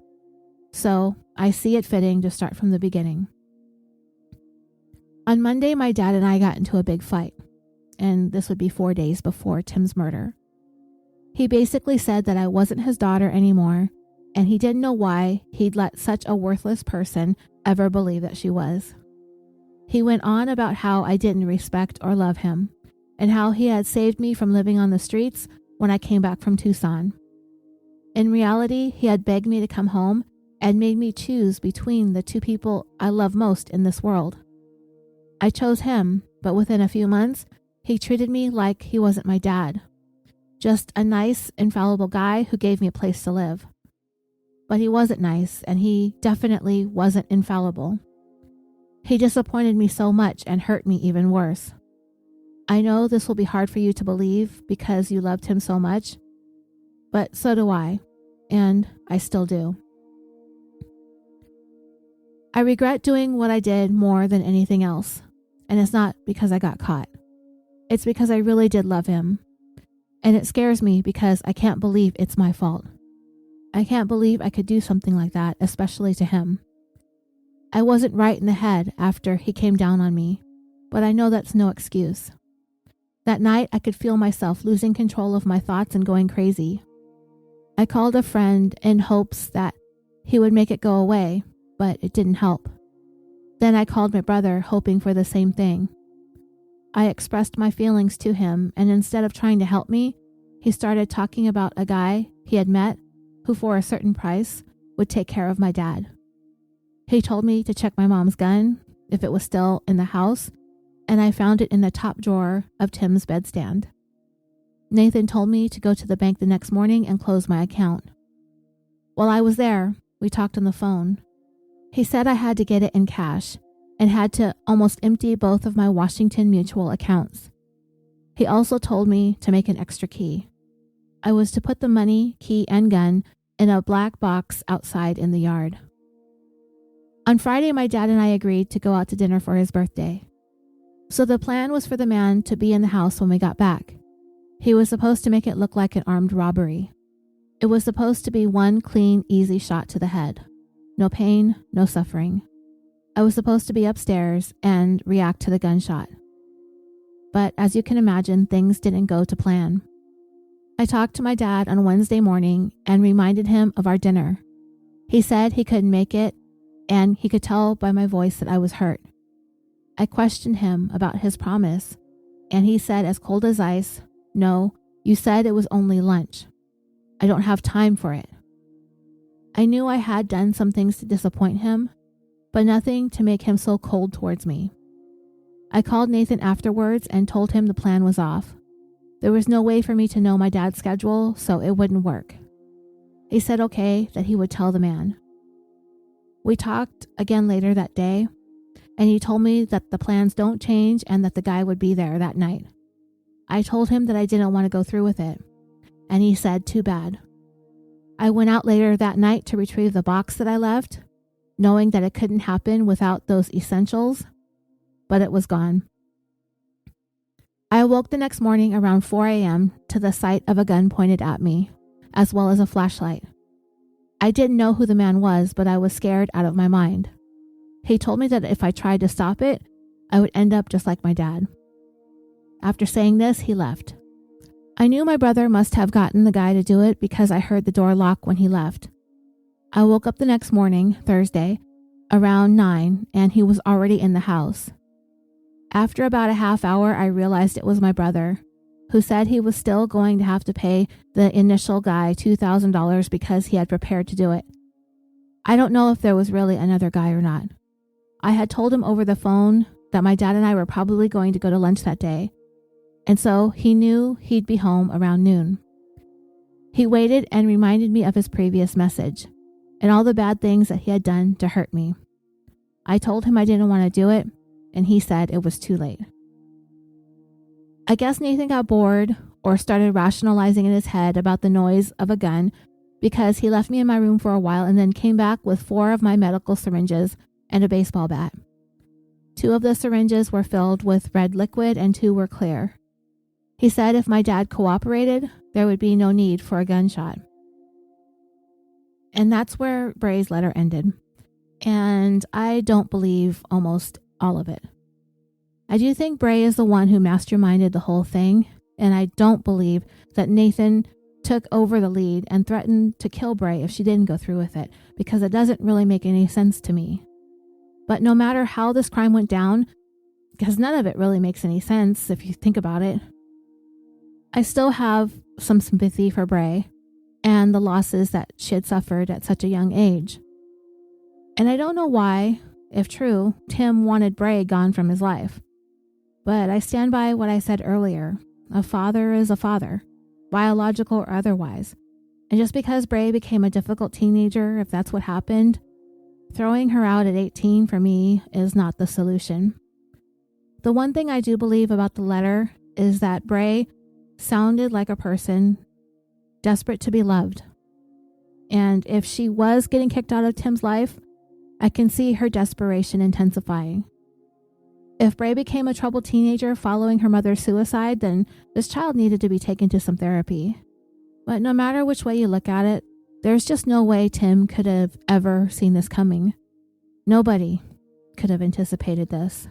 A: So I see it fitting to start from the beginning. On Monday, my dad and I got into a big fight, and this would be 4 days before Tim's murder. He basically said that I wasn't his daughter anymore, and he didn't know why he'd let such a worthless person ever believe that she was. He went on about how I didn't respect or love him, and how he had saved me from living on the streets when I came back from Tucson. In reality, he had begged me to come home and made me choose between the two people I love most in this world. I chose him, but within a few months, he treated me like he wasn't my dad. Just a nice, infallible guy who gave me a place to live. But he wasn't nice, and he definitely wasn't infallible. He disappointed me so much and hurt me even worse. I know this will be hard for you to believe because you loved him so much, but so do I, and I still do. I regret doing what I did more than anything else, and it's not because I got caught. It's because I really did love him, and it scares me because I can't believe it's my fault. I can't believe I could do something like that, especially to him. I wasn't right in the head after he came down on me, but I know that's no excuse. That night, I could feel myself losing control of my thoughts and going crazy. I called a friend in hopes that he would make it go away, but it didn't help. Then I called my brother, hoping for the same thing. I expressed my feelings to him, and instead of trying to help me, he started talking about a guy he had met who, for a certain price, would take care of my dad. He told me to check my mom's gun, if it was still in the house, and I found it in the top drawer of Tim's bedstand. Nathan told me to go to the bank the next morning and close my account. While I was there, we talked on the phone. He said I had to get it in cash and had to almost empty both of my Washington Mutual accounts. He also told me to make an extra key. I was to put the money, key, and gun in a black box outside in the yard. On Friday, my dad and I agreed to go out to dinner for his birthday. So the plan was for the man to be in the house when we got back. He was supposed to make it look like an armed robbery. It was supposed to be one clean, easy shot to the head. No pain, no suffering. I was supposed to be upstairs and react to the gunshot. But as you can imagine, things didn't go to plan. I talked to my dad on Wednesday morning and reminded him of our dinner. He said he couldn't make it, and he could tell by my voice that I was hurt. I questioned him about his promise, and he said as cold as ice, "No, you said it was only lunch. I don't have time for it." I knew I had done some things to disappoint him, but nothing to make him so cold towards me. I called Nathan afterwards and told him the plan was off. There was no way for me to know my dad's schedule, so it wouldn't work. He said okay, that he would tell the man. We talked again later that day, and he told me that the plans don't change and that the guy would be there that night. I told him that I didn't want to go through with it, and he said too bad. I went out later that night to retrieve the box that I left, knowing that it couldn't happen without those essentials, but it was gone. I awoke the next morning around 4 a.m. to the sight of a gun pointed at me, as well as a flashlight. I didn't know who the man was, but I was scared out of my mind. He told me that if I tried to stop it, I would end up just like my dad. After saying this, he left. I knew my brother must have gotten the guy to do it because I heard the door lock when he left. I woke up the next morning, Thursday, around 9, and he was already in the house. After about a half hour, I realized it was my brother, who said he was still going to have to pay the initial guy $2,000 because he had prepared to do it. I don't know if there was really another guy or not. I had told him over the phone that my dad and I were probably going to go to lunch that day, and so he knew he'd be home around noon. He waited and reminded me of his previous message and all the bad things that he had done to hurt me. I told him I didn't want to do it, and he said it was too late. I guess Nathan got bored or started rationalizing in his head about the noise of a gun because he left me in my room for a while and then came back with 4 of my medical syringes and a baseball bat. 2 of the syringes were filled with red liquid and 2 were clear. He said if my dad cooperated, there would be no need for a gunshot. And that's where Bray's letter ended. And I don't believe almost all of it. I do think Bray is the one who masterminded the whole thing, and I don't believe that Nathan took over the lead and threatened to kill Bray if she didn't go through with it, because it doesn't really make any sense to me. But no matter how this crime went down, because none of it really makes any sense if you think about it, I still have some sympathy for Bray and the losses that she had suffered at such a young age. And I don't know why, if true, Tim wanted Bray gone from his life. But I stand by what I said earlier. A father is a father, biological or otherwise. And just because Bray became a difficult teenager, if that's what happened, throwing her out at 18 for me is not the solution. The one thing I do believe about the letter is that Bray sounded like a person desperate to be loved. And if she was getting kicked out of Tim's life, I can see her desperation intensifying. If Bray became a troubled teenager following her mother's suicide, then this child needed to be taken to some therapy. But no matter which way you look at it, there's just no way Tim could have ever seen this coming. Nobody could have anticipated this.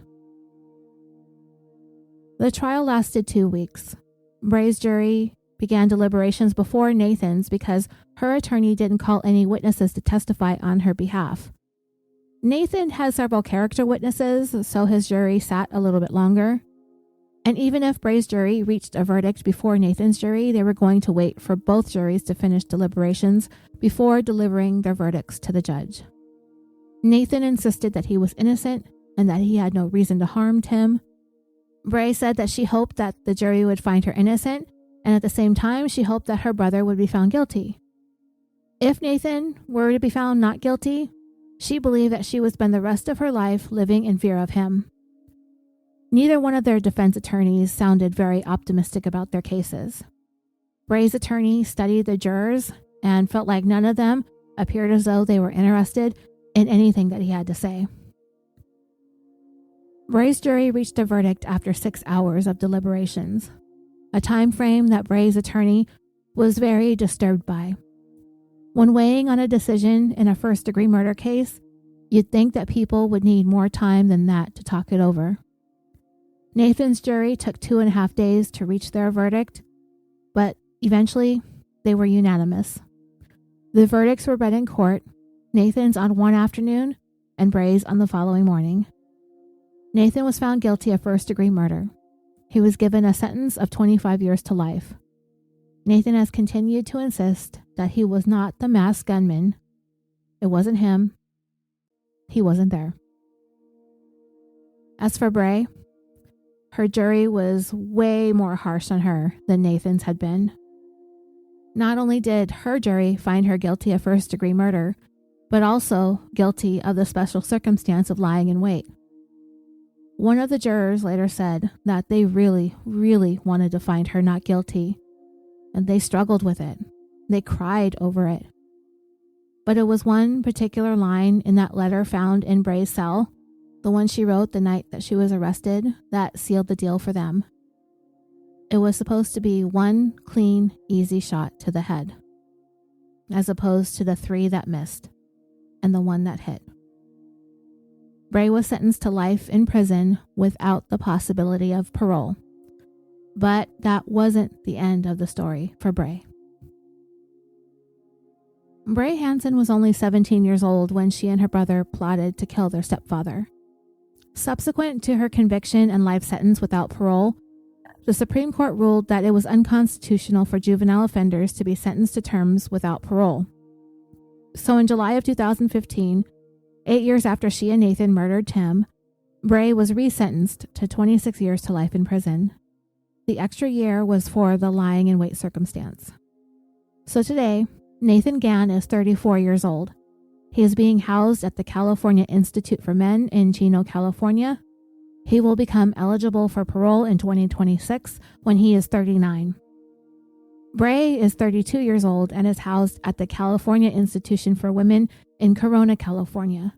A: The trial lasted 2 weeks. Bray's jury began deliberations before Nathan's because her attorney didn't call any witnesses to testify on her behalf. Nathan had several character witnesses, so his jury sat a little bit longer. And even if Bray's jury reached a verdict before Nathan's jury, they were going to wait for both juries to finish deliberations before delivering their verdicts to the judge. Nathan insisted that he was innocent and that he had no reason to harm Tim. Bray said that she hoped that the jury would find her innocent and at the same time, she hoped that her brother would be found guilty. If Nathan were to be found not guilty, she believed that she would spend the rest of her life living in fear of him. Neither one of their defense attorneys sounded very optimistic about their cases. Bray's attorney studied the jurors and felt like none of them appeared as though they were interested in anything that he had to say. Bray's jury reached a verdict after 6 hours of deliberations, a time frame that Bray's attorney was very disturbed by. When weighing on a decision in a first-degree murder case, you'd think that people would need more time than that to talk it over. Nathan's jury took 2.5 days to reach their verdict, but eventually they were unanimous. The verdicts were read in court, Nathan's on one afternoon and Bray's on the following morning. Nathan was found guilty of first-degree murder. He was given a sentence of 25 years to life. Nathan has continued to insist that he was not the masked gunman. It wasn't him. He wasn't there. As for Bray, her jury was way more harsh on her than Nathan's had been. Not only did her jury find her guilty of first-degree murder, but also guilty of the special circumstance of lying in wait. One of the jurors later said that they really, really wanted to find her not guilty, and they struggled with it. They cried over it. But it was one particular line in that letter found in Bray's cell, the one she wrote the night that she was arrested, that sealed the deal for them. It was supposed to be one clean, easy shot to the head, as opposed to the 3 that missed and the 1 that hit. Bray was sentenced to life in prison without the possibility of parole. But that wasn't the end of the story for Bray. Bray Hansen was only 17 years old when she and her brother plotted to kill their stepfather. Subsequent to her conviction and life sentence without parole, the Supreme Court ruled that it was unconstitutional for juvenile offenders to be sentenced to terms without parole. So in July of 2015, 8 years after she and Nathan murdered Tim, Bray was resentenced to 26 years to life in prison. The extra year was for the lying in wait circumstance. So today, Nathan Gann is 34 years old. He is being housed at the California Institute for Men in Chino, California. He will become eligible for parole in 2026 when he is 39. Bray is 32 years old and is housed at the California Institution for Women in Corona, California.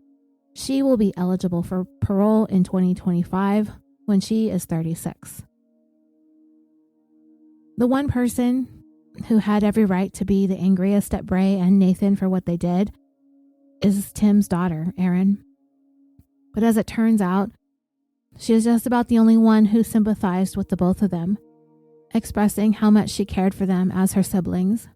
A: She will be eligible for parole in 2025 when she is 36. The one person who had every right to be the angriest at Bray and Nathan for what they did is Tim's daughter, Erin. But as it turns out, she is just about the only one who sympathized with the both of them, expressing how much she cared for them as her siblings,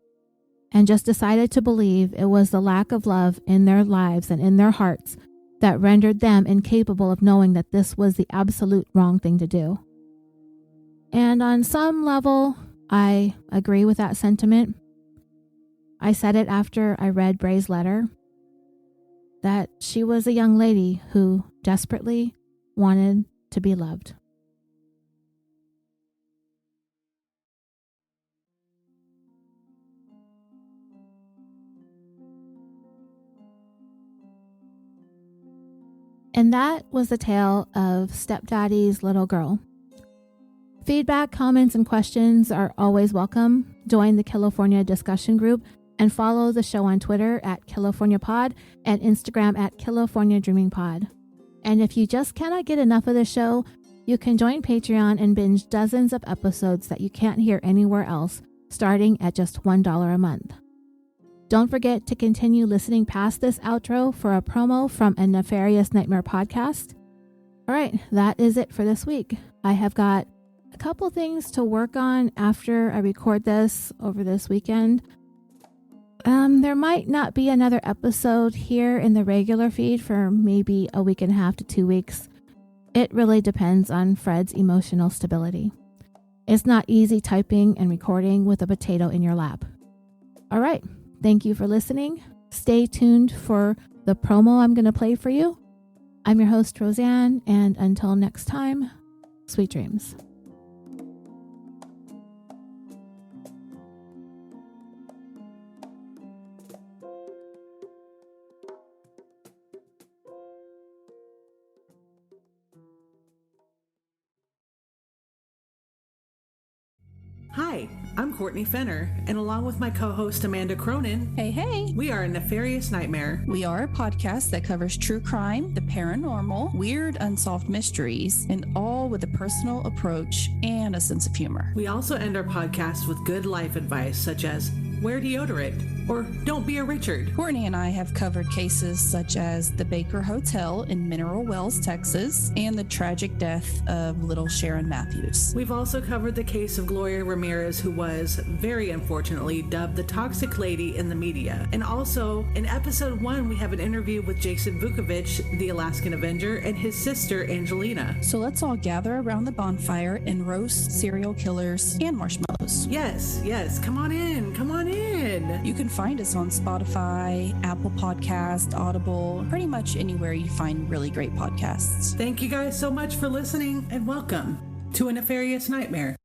A: and just decided to believe it was the lack of love in their lives and in their hearts that rendered them incapable of knowing that this was the absolute wrong thing to do. And on some level, I agree with that sentiment. I said it after I read Bray's letter, that she was a young lady who desperately wanted to be loved. And that was the tale of Stepdaddy's Little Girl. Feedback, comments, and questions are always welcome. Join the California discussion group and follow the show on Twitter at CaliforniaPod and Instagram at CaliforniaDreamingPod. And if you just cannot get enough of the show, you can join Patreon and binge dozens of episodes that you can't hear anywhere else, starting at just $1 a month. Don't forget to continue listening past this outro for a promo from a Nefarious Nightmare podcast. All right, that is it for this week. I have got a couple things to work on after I record this over this weekend. There might not be another episode here in the regular feed for maybe a week and a half to 2 weeks. It really depends on Fred's emotional stability. It's not easy typing and recording with a potato in your lap. All right, thank you for listening. Stay tuned for the promo I'm going to play for you. I'm your host, Roseanne, and until next time, sweet dreams.
B: Hi, I'm Courtney Fenner, and along with my co-host Amanda Cronin,
C: Hey,
B: we are a Nefarious Nightmare.
C: we are a podcast that covers true crime, the paranormal, weird unsolved mysteries, and all with a personal approach and a sense of humor.
B: We also end our podcast with good life advice, such as wear deodorant or don't be a Richard.
C: Courtney and I have covered cases such as the Baker Hotel in Mineral Wells, Texas, and the tragic death of little Sharon Matthews.
B: We've also covered the case of Gloria Ramirez, who was, very unfortunately, dubbed the toxic lady in the media. And also, in episode 1, we have an interview with Jason Vukovich, the Alaskan Avenger, and his sister, Angelina.
C: So let's all gather around the bonfire and roast serial killers and marshmallows.
B: Yes, come on in.
C: You can find us on Spotify, Apple Podcast, Audible, pretty much anywhere you find really great podcasts.
B: Thank you guys so much for listening, and welcome to A Nefarious Nightmare.